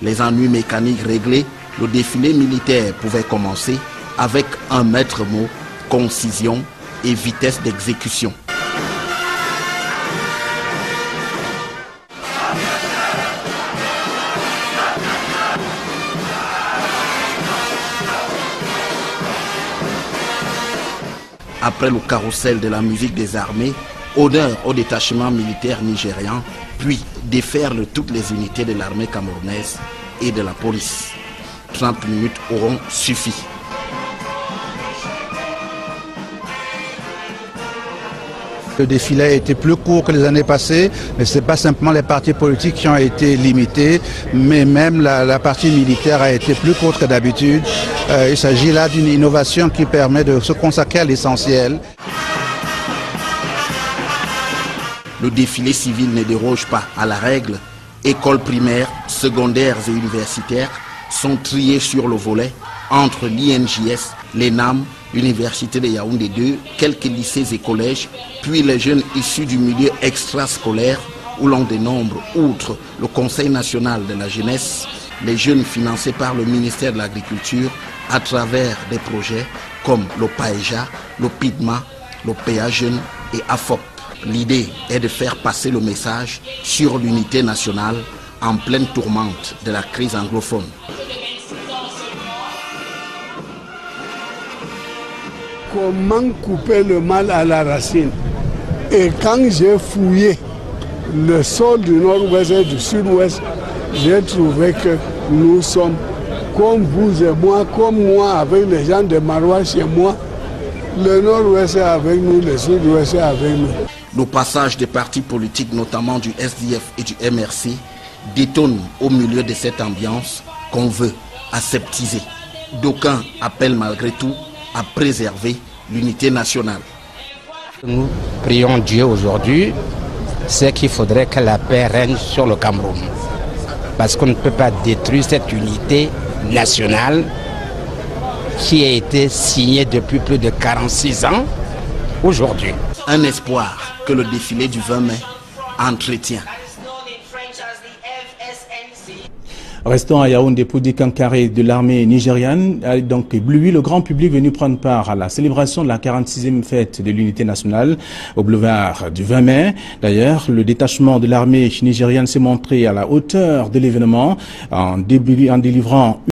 Les ennuis mécaniques réglés, le défilé militaire pouvait commencer avec un maître mot, concision et vitesse d'exécution. Après le carrousel de la musique des armées, honneur au détachement militaire nigérian, puis déferlent toutes les unités de l'armée camerounaise et de la police. 30 minutes auront suffi. Le défilé a été plus court que les années passées, mais ce n'est pas simplement les partis politiques qui ont été limités, mais même la partie militaire a été plus courte que d'habitude. Il s'agit là d'une innovation qui permet de se consacrer à l'essentiel. Le défilé civil ne déroge pas à la règle. Écoles primaires, secondaires et universitaires sont triés sur le volet entre l'INJS, l'ENAM, l'Université de Yaoundé 2, quelques lycées et collèges, puis les jeunes issus du milieu extrascolaire où l'on dénombre, outre le Conseil national de la jeunesse, les jeunes financés par le ministère de l'Agriculture à travers des projets comme le PAEJA, le PIDMA, le PA Jeunes et AFOP. L'idée est de faire passer le message sur l'unité nationale en pleine tourmente de la crise anglophone. Comment couper le mal à la racine? Et quand j'ai fouillé le sol du nord-ouest et du sud-ouest, j'ai trouvé que nous sommes comme vous et moi, comme moi avec les gens de Marois chez moi. Le nord-ouest est avec nous, le sud-ouest est avec nous. Le passage des partis politiques, notamment du SDF et du MRC, détonne au milieu de cette ambiance qu'on veut aseptiser. D'aucuns appellent malgré tout à préserver l'unité nationale. Nous prions Dieu aujourd'hui, c'est qu'il faudrait que la paix règne sur le Cameroun. Parce qu'on ne peut pas détruire cette unité nationale qui a été signée depuis plus de 46 ans aujourd'hui. Un espoir que le défilé du 20 mai entretient. Restons à Yaoundé pour dire qu'un carré de l'armée nigériane a donc ébloui le grand public venu prendre part à la célébration de la 46e fête de l'unité nationale au boulevard du 20 mai. D'ailleurs, le détachement de l'armée nigériane s'est montré à la hauteur de l'événement en délivrant